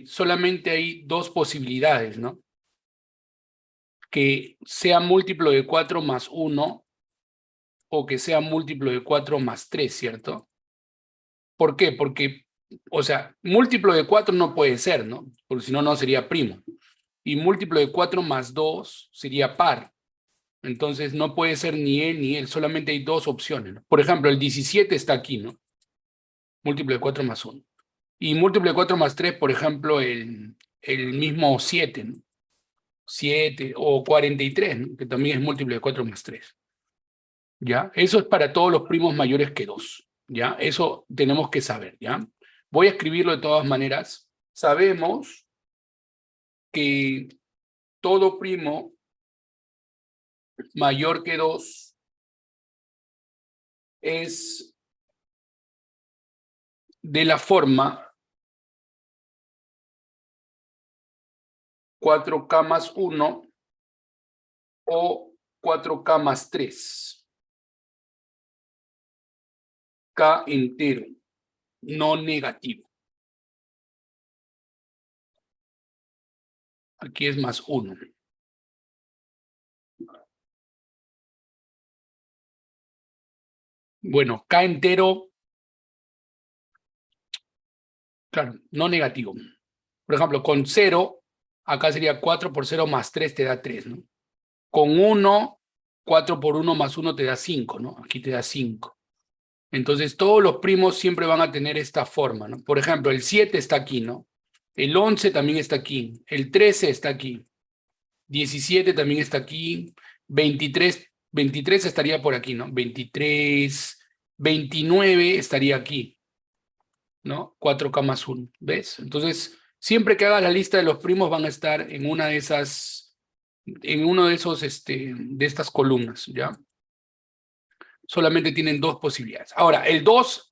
solamente hay dos posibilidades, ¿no? Que sea múltiplo de 4 más 1 o que sea múltiplo de 4 más 3, ¿cierto? ¿Por qué? Porque, o sea, múltiplo de 4 no puede ser, ¿no? Porque si no, no sería primo. Y múltiplo de 4 más 2 sería par. Entonces no puede ser ni él ni él, solamente hay dos opciones, ¿no? Por ejemplo, el 17 está aquí, ¿no? Múltiplo de 4 más 1. Y múltiplo de 4 más 3, por ejemplo, el mismo 7, ¿no? 7 o 43, ¿no? Que también es múltiplo de 4 más 3. ¿Ya? Eso es para todos los primos mayores que 2. ¿Ya? Eso tenemos que saber, ¿ya? Voy a escribirlo de todas maneras. Sabemos que todo primo mayor que 2 es de la forma 4K más 1 o 4K más 3. K entero, no negativo. Aquí es más 1. Bueno, K entero, claro, no negativo. Por ejemplo, con 0, acá sería 4 por 0 más 3 te da 3, ¿no? Con 1, 4 por 1 más 1 te da 5, ¿no? Aquí te da 5. Entonces, todos los primos siempre van a tener esta forma, ¿no? Por ejemplo, el 7 está aquí, ¿no? El 11 también está aquí. El 13 está aquí. 17 también está aquí. 23 estaría por aquí, ¿no? 23, 29 estaría aquí, ¿no? 4K más 1, ¿ves? Entonces, siempre que hagas la lista de los primos van a estar en una de esas, en uno de esos, de estas columnas, ¿ya? Solamente tienen dos posibilidades. Ahora, el 2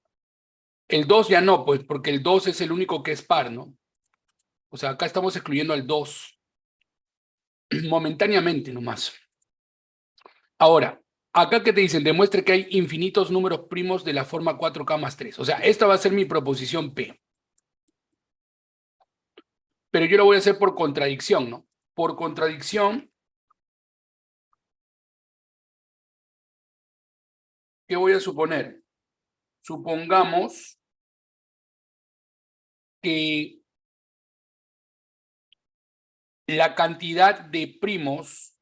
ya no, pues, porque el 2 es el único que es par, ¿no? O sea, acá estamos excluyendo al 2 momentáneamente nomás. Ahora, acá que te dicen, demuestre que hay infinitos números primos de la forma 4K más 3. O sea, esta va a ser mi proposición P. Pero yo lo voy a hacer por contradicción, ¿no? Por contradicción, ¿qué voy a suponer? Supongamos que la cantidad de primos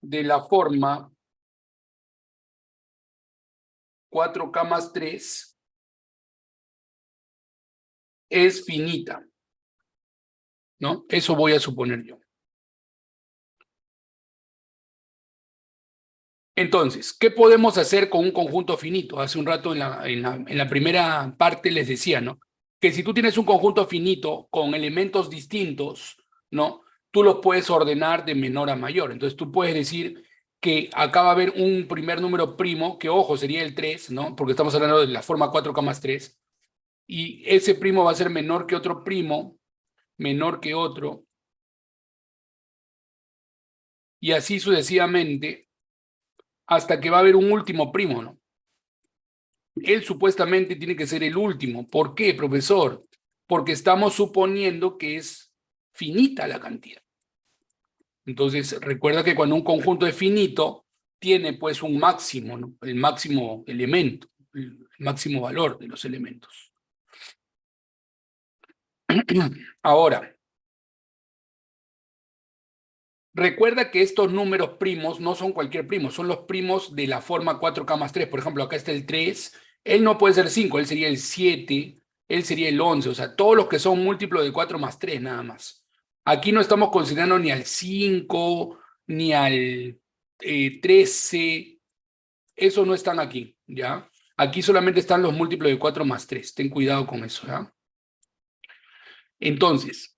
de la forma 4K más 3 es finita, ¿no? Eso voy a suponer yo. Entonces, ¿qué podemos hacer con un conjunto finito? Hace un rato en la primera parte les decía, ¿no? Que si tú tienes un conjunto finito con elementos distintos, ¿no? Tú los puedes ordenar de menor a mayor. Entonces tú puedes decir que acá va a haber un primer número primo, que ojo, sería el 3, ¿no? Porque estamos hablando de la forma 4K más 3. Y ese primo va a ser menor que otro primo, menor que otro, y así sucesivamente, hasta que va a haber un último primo, ¿no? Él supuestamente tiene que ser el último. ¿Por qué, profesor? Porque estamos suponiendo que es finita la cantidad. Entonces, recuerda que cuando un conjunto es finito, tiene pues un máximo, ¿no? El máximo elemento, el máximo valor de los elementos. Ahora, recuerda que estos números primos no son cualquier primo, son los primos de la forma 4K más 3. Por ejemplo, acá está el 3, él no puede ser 5, él sería el 7, él sería el 11, o sea, todos los que son múltiplos de 4 más 3 nada más. Aquí no estamos considerando ni al 5, ni al 13, eso no están aquí, ¿ya? Aquí solamente están los múltiplos de 4 más 3, ten cuidado con eso, ¿ya? Entonces,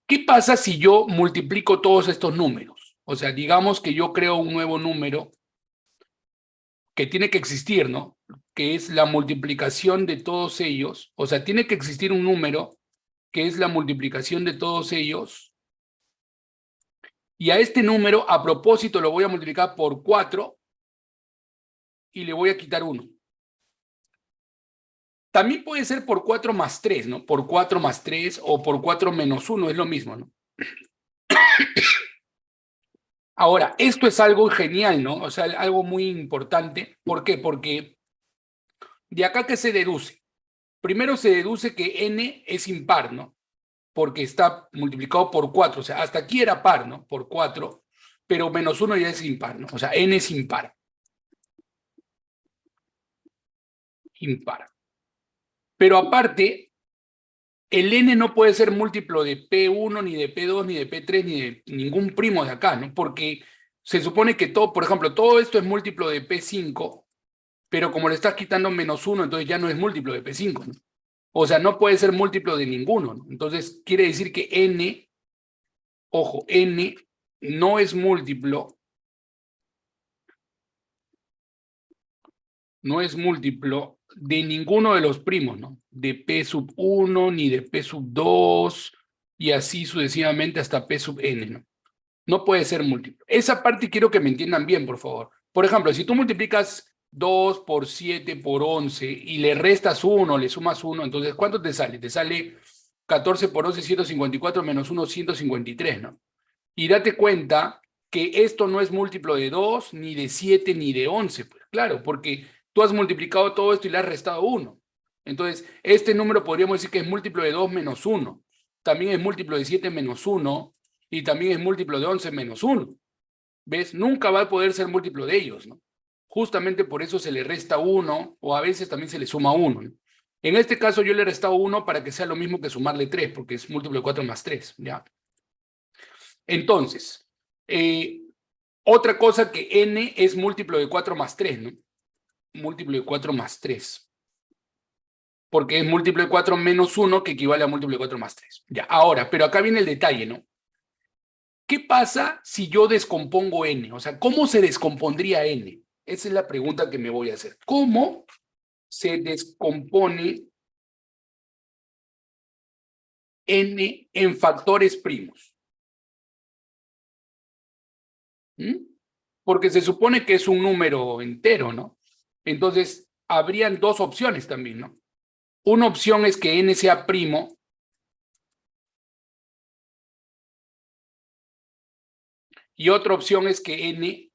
¿qué pasa si yo multiplico todos estos números? O sea, digamos que yo creo un nuevo número que tiene que existir, ¿no? Que es la multiplicación de todos ellos. O sea, tiene que existir un número que es la multiplicación de todos ellos. Y a este número, a propósito, lo voy a multiplicar por 4 y le voy a quitar 1. También puede ser por 4 más 3, ¿no? Por 4 más 3 o por 4 menos 1, es lo mismo, ¿no? Ahora, esto es algo genial, ¿no? O sea, algo muy importante. ¿Por qué? Porque de acá, ¿qué se deduce? Primero se deduce que n es impar, ¿no? Porque está multiplicado por 4. O sea, hasta aquí era par, ¿no? Por 4, pero menos 1 ya es impar, ¿no? O sea, n es impar. Impar. Pero aparte, el n no puede ser múltiplo de P1, ni de P2, ni de P3, ni de ningún primo de acá, ¿no? Porque se supone que todo, por ejemplo, todo esto es múltiplo de P5, pero como le estás quitando menos 1, entonces ya no es múltiplo de P5, ¿no? O sea, no puede ser múltiplo de ninguno, ¿no? Entonces, quiere decir que n, ojo, n no es múltiplo, de ninguno de los primos, ¿no? De P sub 1, ni de P sub 2, y así sucesivamente hasta P sub n, ¿no? No puede ser múltiplo. Esa parte quiero que me entiendan bien, por favor. Por ejemplo, si tú multiplicas 2 por 7 por 11 y le restas 1, le sumas 1, entonces, ¿cuánto te sale? Te sale 14 por 11, 154 menos 1, 153, ¿no? Y date cuenta que esto no es múltiplo de 2, ni de 7, ni de 11. Pues claro, porque tú has multiplicado todo esto y le has restado 1. Entonces, este número podríamos decir que es múltiplo de 2 menos 1. También es múltiplo de 7 menos 1. Y también es múltiplo de 11 menos 1. ¿Ves? Nunca va a poder ser múltiplo de ellos, ¿no? Justamente por eso se le resta 1, o a veces también se le suma 1, ¿no? En este caso yo le he restado 1 para que sea lo mismo que sumarle 3, porque es múltiplo de 4 más 3, ¿ya? Entonces, otra cosa que n es múltiplo de 4 más 3, ¿no? Múltiplo de 4 más 3. Porque es múltiplo de 4 menos 1, que equivale a múltiplo de 4 más 3. Ya, ahora, pero acá viene el detalle, ¿no? ¿Qué pasa si yo descompongo n? O sea, ¿cómo se descompondría n? Esa es la pregunta que me voy a hacer. ¿Cómo se descompone n en factores primos? ¿Mm? Porque se supone que es un número entero, ¿no? Entonces, habrían dos opciones también, ¿no? Una opción es que n sea primo y otra opción es que n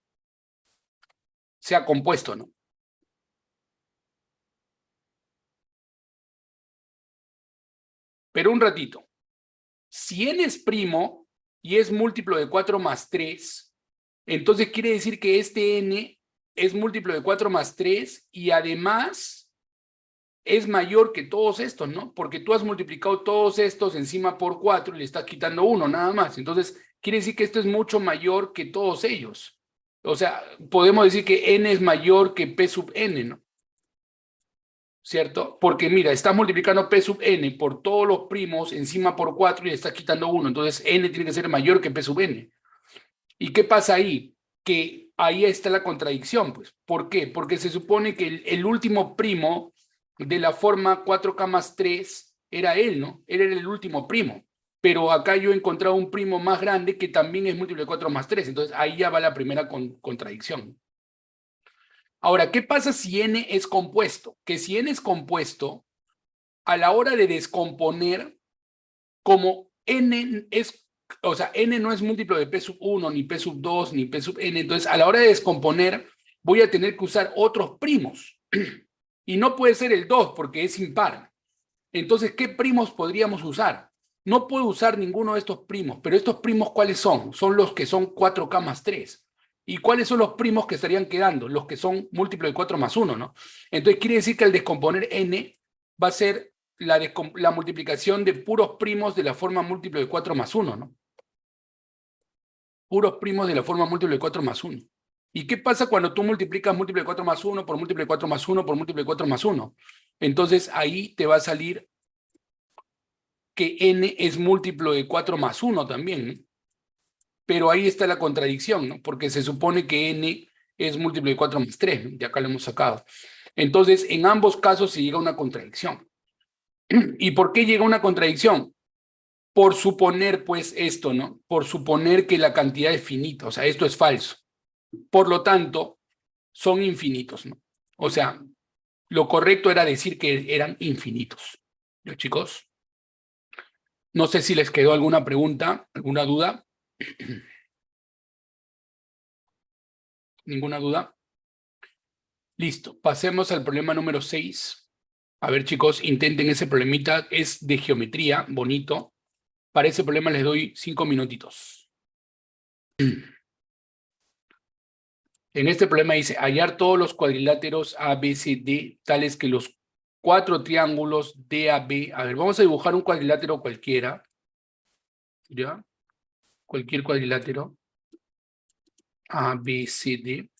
sea compuesto, ¿no? Pero un ratito. Si n es primo y es múltiplo de 4 más 3, entonces quiere decir que este n es múltiplo de 4 más 3 y además es mayor que todos estos, ¿no? Porque tú has multiplicado todos estos encima por 4 y le estás quitando 1 nada más. Entonces, quiere decir que esto es mucho mayor que todos ellos. O sea, podemos decir que n es mayor que p sub n, ¿no? ¿Cierto? Porque mira, estás multiplicando p sub n por todos los primos encima por 4 y le estás quitando 1. Entonces, n tiene que ser mayor que p sub n. ¿Y qué pasa ahí? Que ahí está la contradicción, pues. ¿Por qué? Porque se supone que el último primo de la forma 4K más 3 era él, ¿no? Él era el último primo. Pero acá yo he encontrado un primo más grande que también es múltiplo de 4 más 3. Entonces ahí ya va la primera contradicción. Ahora, ¿qué pasa si n es compuesto? Que si n es compuesto, a la hora de descomponer, como n es o sea, n no es múltiplo de p sub 1, ni p sub 2, ni p sub n. Entonces, a la hora de descomponer, voy a tener que usar otros primos. Y no puede ser el 2 porque es impar. Entonces, ¿qué primos podríamos usar? No puedo usar ninguno de estos primos, pero estos primos, ¿cuáles son? Son los que son 4K más 3. ¿Y cuáles son los primos que estarían quedando? Los que son múltiplo de 4 más 1, ¿no? Entonces, quiere decir que al descomponer n va a ser la multiplicación de puros primos de la forma múltiplo de 4 más 1, ¿no? Puros primos de la forma múltiplo de 4 más 1. ¿Y qué pasa cuando tú multiplicas múltiplo de 4 más 1 por múltiplo de 4 más 1 por múltiplo de 4 más 1? Entonces ahí te va a salir que n es múltiplo de 4 más 1 también, ¿no? Pero ahí está la contradicción, ¿no? Porque se supone que n es múltiplo de 4 más 3, ¿no? Y acá lo hemos sacado. Entonces, en ambos casos se llega a una contradicción. ¿Y por qué llega a una contradicción? Por suponer, pues, esto, ¿no? Por suponer que la cantidad es finita, o sea, esto es falso. Por lo tanto, son infinitos, ¿no? O sea, lo correcto era decir que eran infinitos. ¿Yo, chicos? No sé si les quedó alguna pregunta, alguna duda. ¿Ninguna duda? Listo, pasemos al problema número 6. A ver, chicos, intenten ese problemita. Es de geometría, bonito. Para ese problema les doy 5 minutitos. En este problema dice, hallar todos los cuadriláteros A, B, C, D, tales que los 4 triángulos DAB. A ver, vamos a dibujar un cuadrilátero cualquiera. ¿Ya? Cualquier cuadrilátero. A, B, C, D.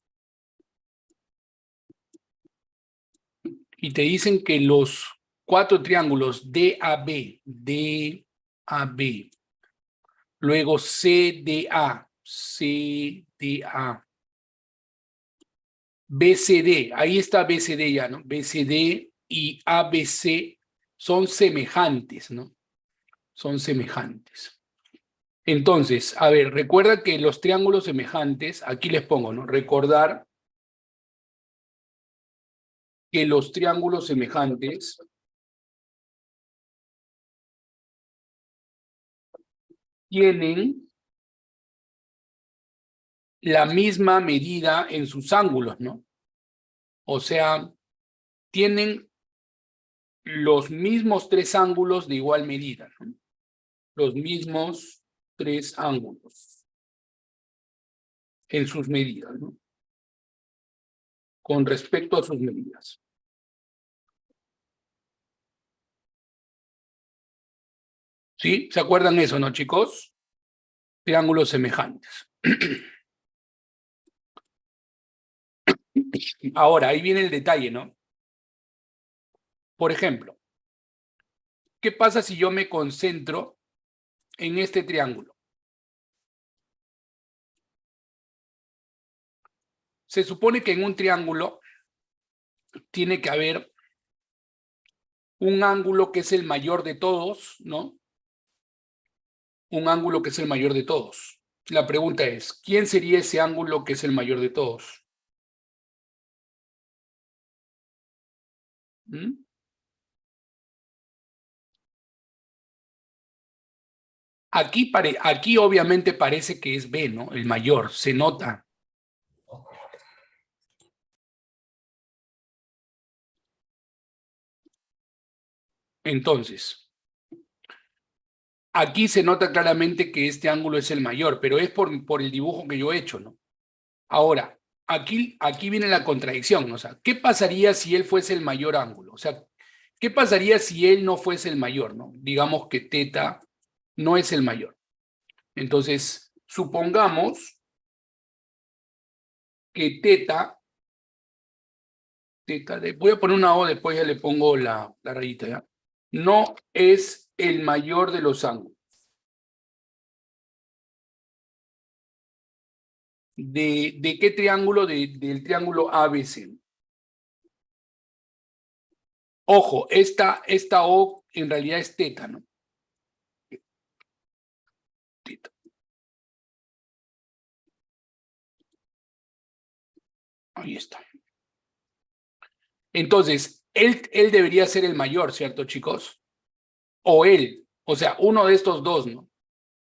Y te dicen que los 4 triángulos DAB, DAB, luego CDA, CDA, BCD, ahí está BCD ya, ¿no? BCD y ABC son semejantes, ¿no? Son semejantes. Entonces, a ver, recuerda que los triángulos semejantes, aquí les pongo, ¿no? Recordar que los triángulos semejantes tienen la misma medida en sus ángulos, ¿no? O sea, tienen los mismos 3 ángulos de igual medida, ¿no? Los mismos 3 ángulos en sus medidas, ¿no? Con respecto a sus medidas. ¿Sí? ¿Se acuerdan eso, no, chicos? Triángulos semejantes. Ahora, ahí viene el detalle, ¿no? Por ejemplo, ¿qué pasa si yo me concentro en este triángulo? Se supone que en un triángulo tiene que haber un ángulo que es el mayor de todos, ¿no? Un ángulo que es el mayor de todos. La pregunta es, ¿quién sería ese ángulo que es el mayor de todos? ¿Mm? Aquí obviamente parece que es B, ¿no? El mayor, se nota. Entonces, aquí se nota claramente que este ángulo es el mayor, pero es por el dibujo que yo he hecho, ¿no? Ahora, aquí viene la contradicción, ¿no? O sea, ¿qué pasaría si él fuese el mayor ángulo? O sea, ¿qué pasaría si él no fuese el mayor, ¿no? Digamos que teta no es el mayor. Entonces, supongamos que voy a poner una O, después ya le pongo la rayita, ¿ya? No es el mayor de los ángulos. ¿De qué triángulo? Del triángulo ABC. Ojo, esta O en realidad es teta, ¿no? Teta. Ahí está. Entonces, él debería ser el mayor, ¿cierto, chicos? O él, o sea, uno de estos dos, ¿no?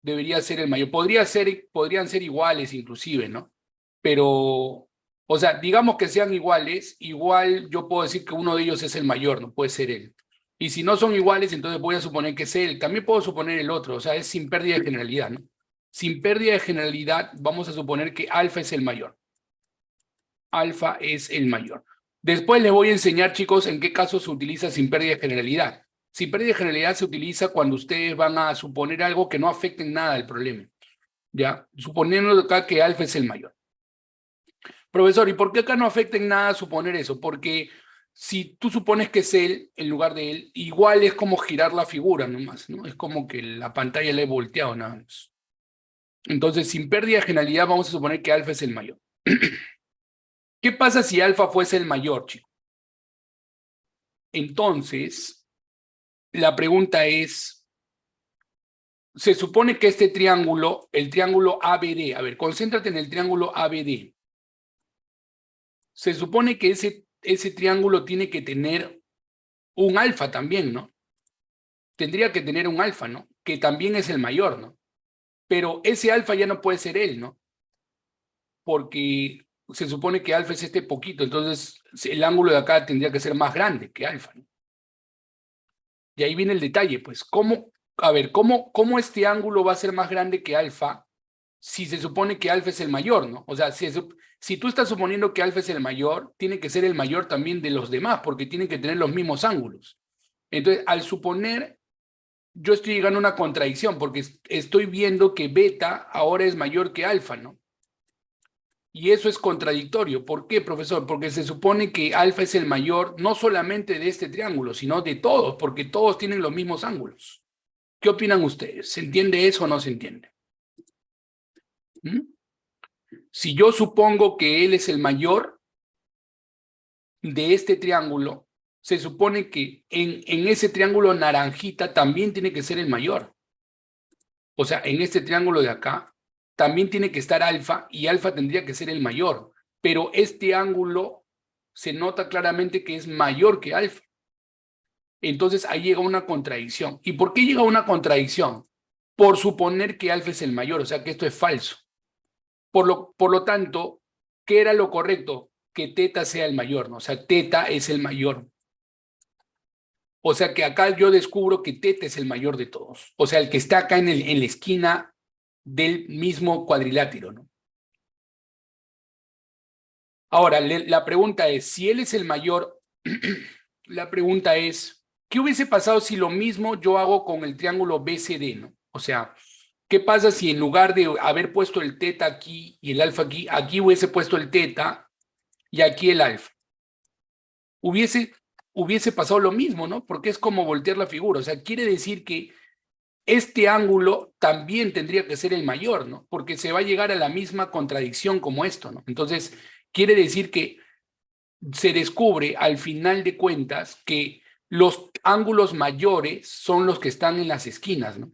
debería ser el mayor. Podrían ser iguales inclusive, ¿no? Pero, o sea, digamos que sean iguales, igual yo puedo decir que uno de ellos es el mayor, no puede ser él. Y si no son iguales, entonces voy a suponer que es él. También puedo suponer el otro, o sea, es sin pérdida de generalidad, ¿no? Sin pérdida de generalidad, vamos a suponer que alfa es el mayor. Alfa es el mayor. Después les voy a enseñar, chicos, en qué caso se utiliza sin pérdida de generalidad. Sin pérdida de generalidad se utiliza cuando ustedes van a suponer algo que no afecte en nada al problema. ¿Ya? Suponiendo acá que alfa es el mayor. Profesor, ¿y por qué acá no afecta en nada suponer eso? Porque si tú supones que es él en lugar de él, igual es como girar la figura nomás, ¿no? Es como que la pantalla la he volteado nada más. Entonces, sin pérdida de generalidad, vamos a suponer que alfa es el mayor. ¿Qué pasa si alfa fuese el mayor, chicos? Entonces, la pregunta es, se supone que este triángulo, el triángulo ABD, a ver, concéntrate en el triángulo ABD. Se supone que ese triángulo tiene que tener un alfa también, ¿no? Tendría que tener un alfa, ¿no? Que también es el mayor, ¿no? Pero ese alfa ya no puede ser él, ¿no? Porque se supone que alfa es este poquito, entonces el ángulo de acá tendría que ser más grande que alfa, ¿no? Y ahí viene el detalle, pues, a ver, ¿cómo este ángulo va a ser más grande que alfa si se supone que alfa es el mayor, ¿no? O sea, si tú estás suponiendo que alfa es el mayor, tiene que ser el mayor también de los demás, porque tienen que tener los mismos ángulos. Entonces, al suponer, yo estoy llegando a una contradicción, porque estoy viendo que beta ahora es mayor que alfa, ¿no? Y eso es contradictorio. ¿Por qué, profesor? Porque se supone que alfa es el mayor no solamente de este triángulo, sino de todos, porque todos tienen los mismos ángulos. ¿Qué opinan ustedes? ¿Se entiende eso o no se entiende? ¿Mm? Si yo supongo que él es el mayor de este triángulo, se supone que en ese triángulo naranjita también tiene que ser el mayor. O sea, en este triángulo de acá también tiene que estar alfa y alfa tendría que ser el mayor. Pero este ángulo se nota claramente que es mayor que alfa. Entonces ahí llega una contradicción. ¿Y por qué llega una contradicción? Por suponer que alfa es el mayor, o sea que esto es falso. Por lo tanto, ¿qué era lo correcto? Que teta sea el mayor, ¿no? O sea, teta es el mayor. O sea que acá yo descubro que teta es el mayor de todos. O sea, el que está acá en la esquina del mismo cuadrilátero, ¿no? Ahora, la pregunta es, si él es el mayor, la pregunta es, ¿qué hubiese pasado si lo mismo yo hago con el triángulo BCD, ¿no? O sea, ¿qué pasa si en lugar de haber puesto el teta aquí y el alfa aquí, aquí hubiese puesto el teta y aquí el alfa? Hubiese pasado lo mismo, ¿no? Porque es como voltear la figura. O sea, quiere decir que este ángulo también tendría que ser el mayor, ¿no? Porque se va a llegar a la misma contradicción como esto, ¿no? Entonces, quiere decir que se descubre al final de cuentas que los ángulos mayores son los que están en las esquinas, ¿no?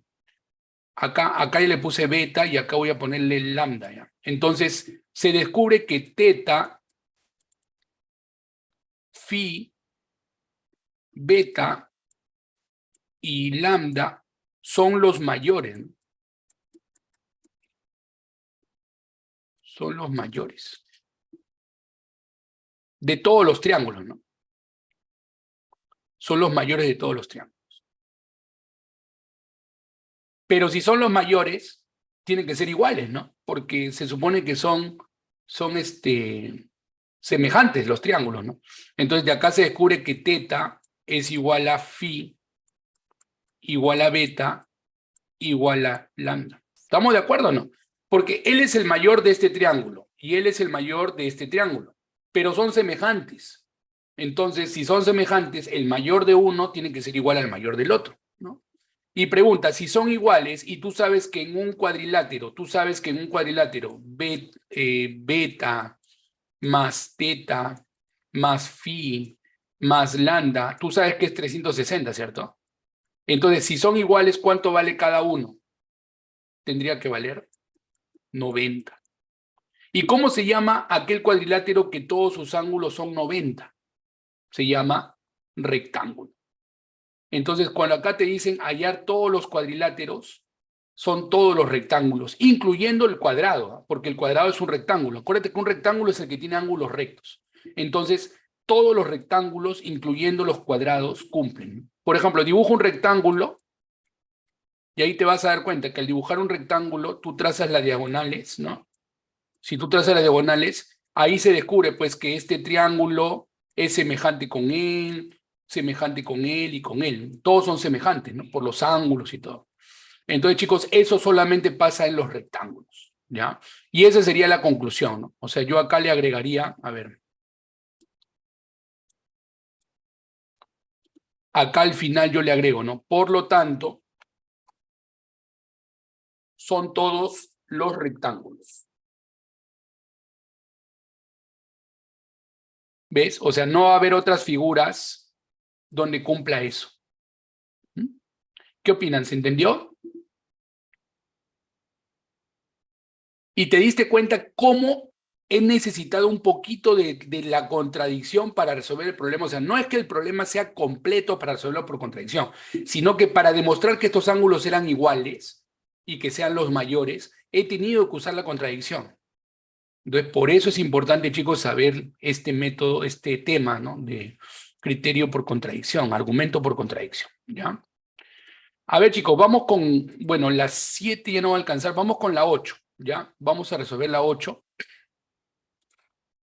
Acá ya le puse beta y acá voy a ponerle lambda, ¿ya? Entonces, se descubre que teta, phi, beta y lambda son los mayores, ¿no? Son los mayores de todos los triángulos, ¿no? Son los mayores de todos los triángulos. Pero si son los mayores, tienen que ser iguales, ¿no? Porque se supone que son semejantes los triángulos, ¿no? Entonces de acá se descubre que teta es igual a phi, igual a beta, igual a lambda. ¿Estamos de acuerdo o no? Porque él es el mayor de este triángulo y él es el mayor de este triángulo, pero son semejantes. Entonces, si son semejantes, el mayor de uno tiene que ser igual al mayor del otro, ¿no? Y pregunta, si son iguales y tú sabes que en un cuadrilátero, beta más teta más phi más lambda, tú sabes que es 360, ¿cierto? Entonces, si son iguales, ¿cuánto vale cada uno? Tendría que valer 90. ¿Y cómo se llama aquel cuadrilátero que todos sus ángulos son 90? Se llama rectángulo. Entonces, cuando acá te dicen hallar todos los cuadriláteros, son todos los rectángulos, incluyendo el cuadrado, ¿ah? Porque el cuadrado es un rectángulo. Acuérdate que un rectángulo es el que tiene ángulos rectos. Entonces, todos los rectángulos, incluyendo los cuadrados, cumplen. Por ejemplo, dibujo un rectángulo y ahí te vas a dar cuenta que al dibujar un rectángulo, tú trazas las diagonales, ¿no? Si tú trazas las diagonales, ahí se descubre pues que este triángulo es semejante con él y con él. Todos son semejantes, ¿no? Por los ángulos y todo. Entonces, chicos, eso solamente pasa en los rectángulos, ¿ya? Y esa sería la conclusión, ¿no? O sea, yo acá le agregaría, a ver, acá al final yo le agrego, ¿no? Por lo tanto, son todos los rectángulos. ¿Ves? O sea, no va a haber otras figuras donde cumpla eso. ¿Mm? ¿Qué opinan? ¿Se entendió? Y te diste cuenta cómo he necesitado un poquito de la contradicción para resolver el problema. O sea, no es que el problema sea completo para resolverlo por contradicción, sino que para demostrar que estos ángulos eran iguales y que sean los mayores, he tenido que usar la contradicción. Entonces, por eso es importante, chicos, saber este método, este tema, ¿no? De criterio por contradicción, argumento por contradicción, ¿ya? A ver, chicos, vamos con, bueno, las 7 ya no va a alcanzar, vamos con la 8, ¿ya? Vamos a resolver la 8.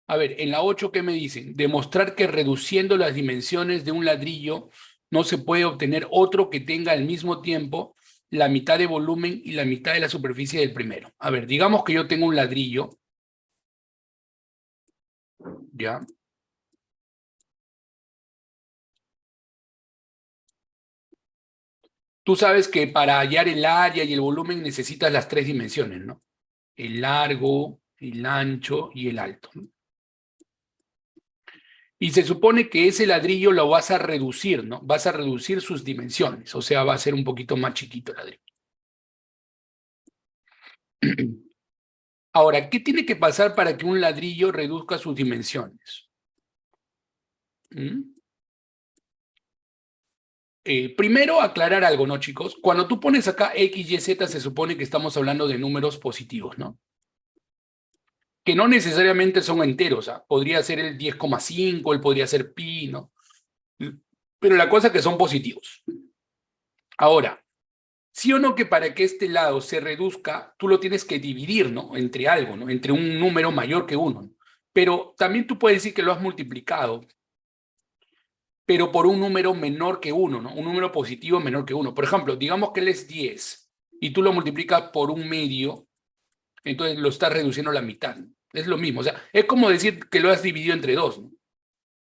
A ver, en la 8, ¿qué me dicen? Demostrar que reduciendo las dimensiones de un ladrillo no se puede obtener otro que tenga al mismo tiempo la mitad de volumen y la mitad de la superficie del primero. A ver, digamos que yo tengo un ladrillo, ¿ya? Tú sabes que para hallar el área y el volumen necesitas las 3 dimensiones, ¿no? El largo, el ancho y el alto, ¿no? Y se supone que ese ladrillo lo vas a reducir, ¿no? Vas a reducir sus dimensiones, o sea, va a ser un poquito más chiquito el ladrillo. Ahora, ¿qué tiene que pasar para que un ladrillo reduzca sus dimensiones? ¿Mm? Primero, aclarar algo, ¿no, chicos? Cuando tú pones acá X, Y, Z, se supone que estamos hablando de números positivos, ¿no? Que no necesariamente son enteros, ¿ah? Podría ser el 10,5, él podría ser pi, ¿no? Pero la cosa es que son positivos. Ahora, sí o no que para que este lado se reduzca, tú lo tienes que dividir, ¿no? Entre algo, ¿no? Entre un número mayor que uno, ¿no? Pero también tú puedes decir que lo has multiplicado, pero por un número menor que uno, ¿no? Un número positivo menor que uno. Por ejemplo, digamos que él es 10 y tú lo multiplicas por un medio, entonces lo estás reduciendo a la mitad, ¿no? Es lo mismo, o sea, es como decir que lo has dividido entre dos, ¿no?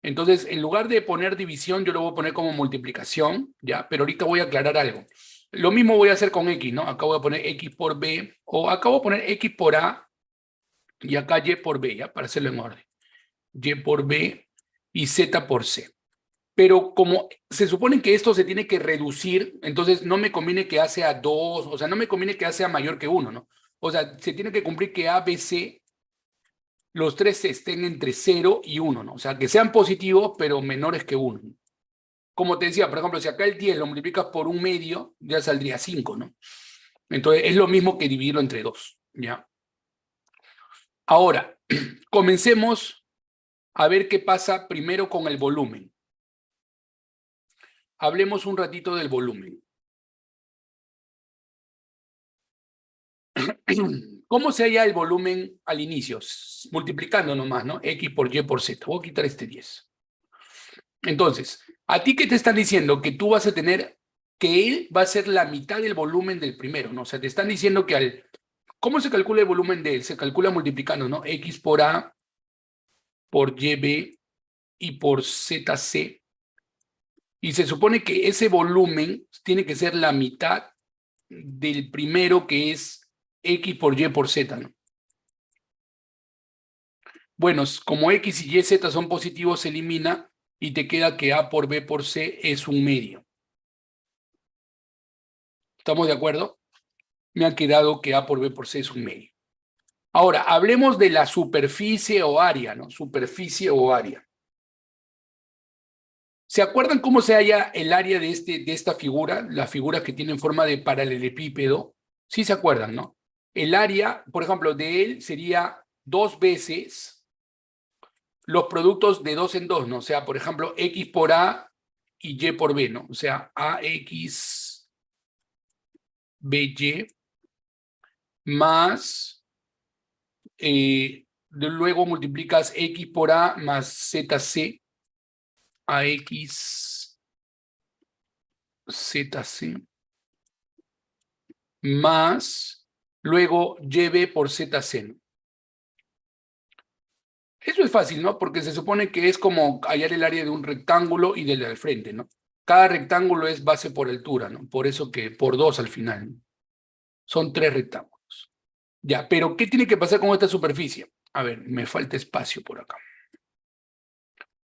Entonces, en lugar de poner división, yo lo voy a poner como multiplicación, ¿ya? Pero ahorita voy a aclarar algo. Lo mismo voy a hacer con X, ¿no? Acá voy a poner X por B, o acá voy a poner X por A, y acá Y por B, ¿ya? Para hacerlo en orden. Y por B y Z por C. Pero como se supone que esto se tiene que reducir, entonces no me conviene que A sea 2, o sea, no me conviene que A sea mayor que 1, ¿no? O sea, se tiene que cumplir que A, B, C, los tres estén entre 0 y 1, ¿no? O sea, que sean positivos, pero menores que 1. Como te decía, por ejemplo, si acá el 10 lo multiplicas por un medio, ya saldría 5, ¿no? Entonces, es lo mismo que dividirlo entre 2, ¿ya? Ahora, comencemos a ver qué pasa primero con el volumen. Hablemos un ratito del volumen. ¿Cómo se halla el volumen al inicio? Multiplicando nomás, ¿no? X por Y por Z. Voy a quitar este 10. Entonces, ¿a ti qué te están diciendo? Que tú vas a tener, que él va a ser la mitad del volumen del primero, ¿no? O sea, te están diciendo que al... ¿Cómo se calcula el volumen de él? Se calcula multiplicando, ¿no? X por A, por YB y por ZC. Y se supone que ese volumen tiene que ser la mitad del primero, que es X por Y por Z, ¿no? Bueno, como X y Y, Z son positivos, se elimina y te queda que A por B por C es un medio. ¿Estamos de acuerdo? Me ha quedado que A por B por C es un medio. Ahora, hablemos de la superficie o área, ¿no? Superficie o área. ¿Se acuerdan cómo se halla el área de esta figura? La figura que tiene forma de paralelepípedo. Sí se acuerdan, ¿no? El área, por ejemplo, de él sería 2 veces los productos de 2 en 2, ¿no? O sea, por ejemplo, X por A y Y por B, ¿no? O sea, AX, BY más, luego multiplicas X por A más ZC, AX, ZC, más, luego YB por ZC, ¿no? Eso es fácil, ¿no? Porque se supone que es como hallar el área de un rectángulo y del frente, ¿no? Cada rectángulo es base por altura, ¿no? Por eso que por 2 al final, ¿no? Son 3 rectángulos. Ya, pero ¿qué tiene que pasar con esta superficie? A ver, me falta espacio por acá.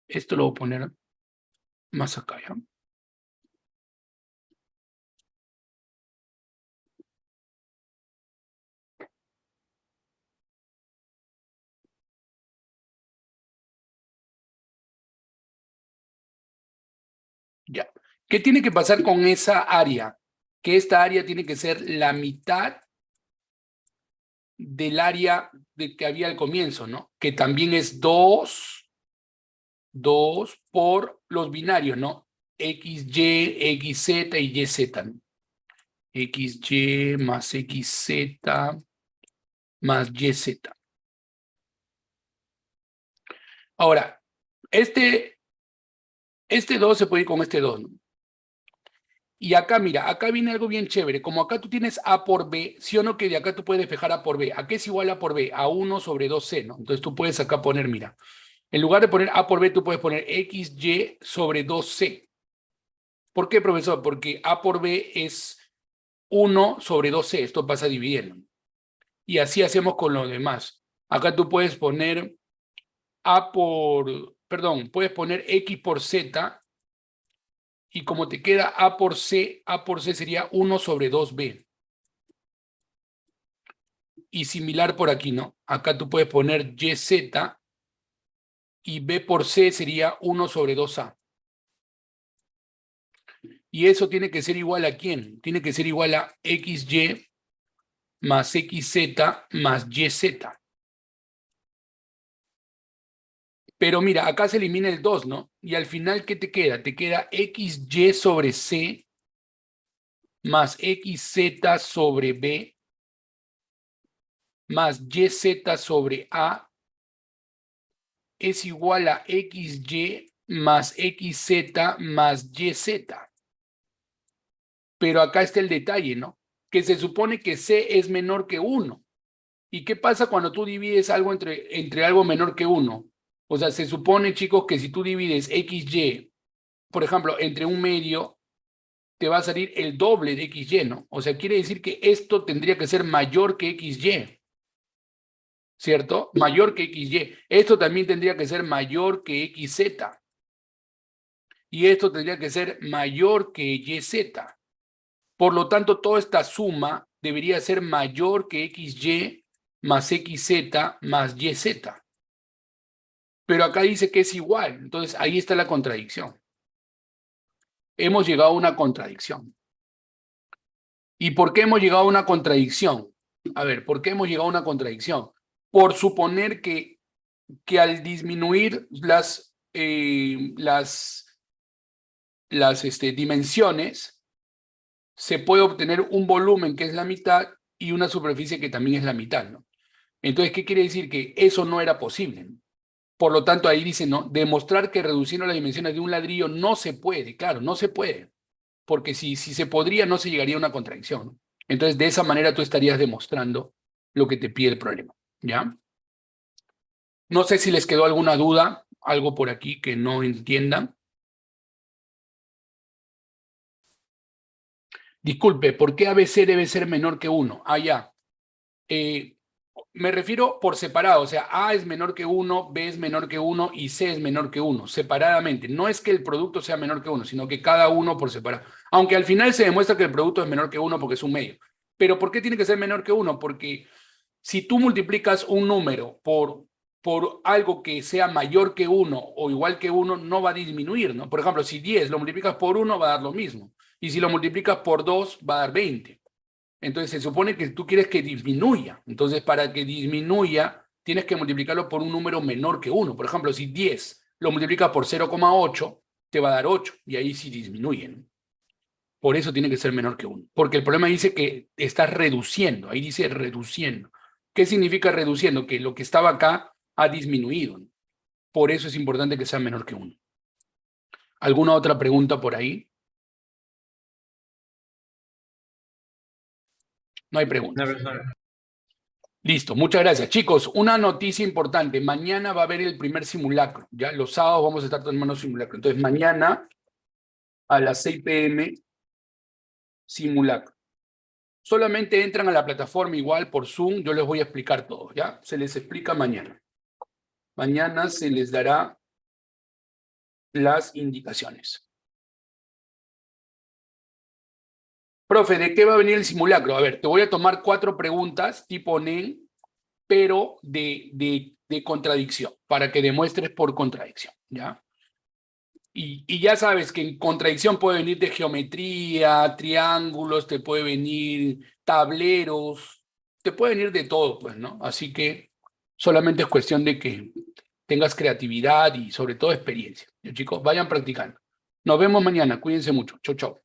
Esto lo voy a poner más acá, ¿ya? Ya. ¿Qué tiene que pasar con esa área? Que esta área tiene que ser la mitad del área de que había al comienzo, ¿no? Que también es 2 por los binarios, ¿no? XY, XZ y YZ, ¿no? XY más XZ más YZ. Ahora, este 2 se puede ir con este 2, ¿no? Y acá, mira, acá viene algo bien chévere. Como acá tú tienes A por B, ¿sí o no que de acá tú puedes despejar A por B? ¿A qué es igual A por B? A 1 sobre 2C, ¿no? Entonces tú puedes acá poner, mira, en lugar de poner A por B, tú puedes poner XY sobre 2C. ¿Por qué, profesor? Porque A por B es 1 sobre 2C. Esto pasa dividiendo. Y así hacemos con lo demás. Acá tú puedes poner puedes poner X por Z, y como te queda A por C sería 1 sobre 2B. Y similar por aquí, ¿no? Acá tú puedes poner YZ y B por C sería 1 sobre 2A. Y eso tiene que ser igual a ¿quién? Tiene que ser igual a XY más XZ más YZ. Pero mira, acá se elimina el 2, ¿no? Y al final, ¿qué te queda? Te queda XY sobre C más XZ sobre B más YZ sobre A es igual a XY más XZ más YZ. Pero acá está el detalle, ¿no? Que se supone que C es menor que 1. ¿Y qué pasa cuando tú divides algo entre algo menor que 1? O sea, se supone, chicos, que si tú divides XY, por ejemplo, entre un medio, te va a salir el doble de XY, ¿no? O sea, quiere decir que esto tendría que ser mayor que XY, ¿cierto? Mayor que XY. Esto también tendría que ser mayor que XZ. Y esto tendría que ser mayor que YZ. Por lo tanto, toda esta suma debería ser mayor que XY más XZ más YZ. Pero acá dice que es igual. Entonces, ahí está la contradicción. Hemos llegado a una contradicción. ¿Y por qué hemos llegado a una contradicción? A ver, ¿por qué hemos llegado a una contradicción? Por suponer que al disminuir las dimensiones, se puede obtener un volumen que es la mitad y una superficie que también es la mitad, ¿no? Entonces, ¿qué quiere decir? Que eso no era posible, ¿no? Por lo tanto, ahí dice, ¿no? Demostrar que reduciendo las dimensiones de un ladrillo no se puede, claro, no se puede, porque si se podría, no se llegaría a una contradicción, ¿no? Entonces, de esa manera tú estarías demostrando lo que te pide el problema, ¿ya? No sé si les quedó alguna duda, algo por aquí que no entiendan. Disculpe, ¿por qué ABC debe ser menor que 1? Ah, ya. Me refiero por separado, o sea, A es menor que 1, B es menor que 1 y C es menor que 1, separadamente. No es que el producto sea menor que 1, sino que cada uno por separado. Aunque al final se demuestra que el producto es menor que 1 porque es un medio. Pero ¿por qué tiene que ser menor que 1? Porque si tú multiplicas un número por algo que sea mayor que 1 o igual que 1, no va a disminuir, ¿no? Por ejemplo, si 10 lo multiplicas por 1 va a dar lo mismo. Y si lo multiplicas por 2 va a dar 20. Entonces se supone que tú quieres que disminuya. Entonces para que disminuya, tienes que multiplicarlo por un número menor que 1. Por ejemplo, si 10 lo multiplicas por 0,8, te va a dar 8. Y ahí sí disminuyen. Por eso tiene que ser menor que 1. Porque el problema dice que estás reduciendo. Ahí dice reduciendo. ¿Qué significa reduciendo? Que lo que estaba acá ha disminuido. Por eso es importante que sea menor que 1. ¿Alguna otra pregunta por ahí? No hay preguntas. No, profesor. Listo, muchas gracias. Chicos, una noticia importante. Mañana va a haber el primer simulacro. Ya los sábados vamos a estar tomando simulacro. Entonces, mañana a las 6 p.m. simulacro. Solamente entran a la plataforma igual por Zoom. Yo les voy a explicar todo, ¿ya? Se les explica mañana. Mañana se les dará las indicaciones. Profe, ¿de qué va a venir el simulacro? A ver, te voy a tomar 4 preguntas tipo NEN, pero de contradicción, para que demuestres por contradicción, ¿ya? Y ya sabes que en contradicción puede venir de geometría, triángulos, te puede venir tableros, te puede venir de todo, pues, ¿no? Así que solamente es cuestión de que tengas creatividad y sobre todo experiencia. ¿Ya, chicos? Vayan practicando. Nos vemos mañana. Cuídense mucho. Chau, chau.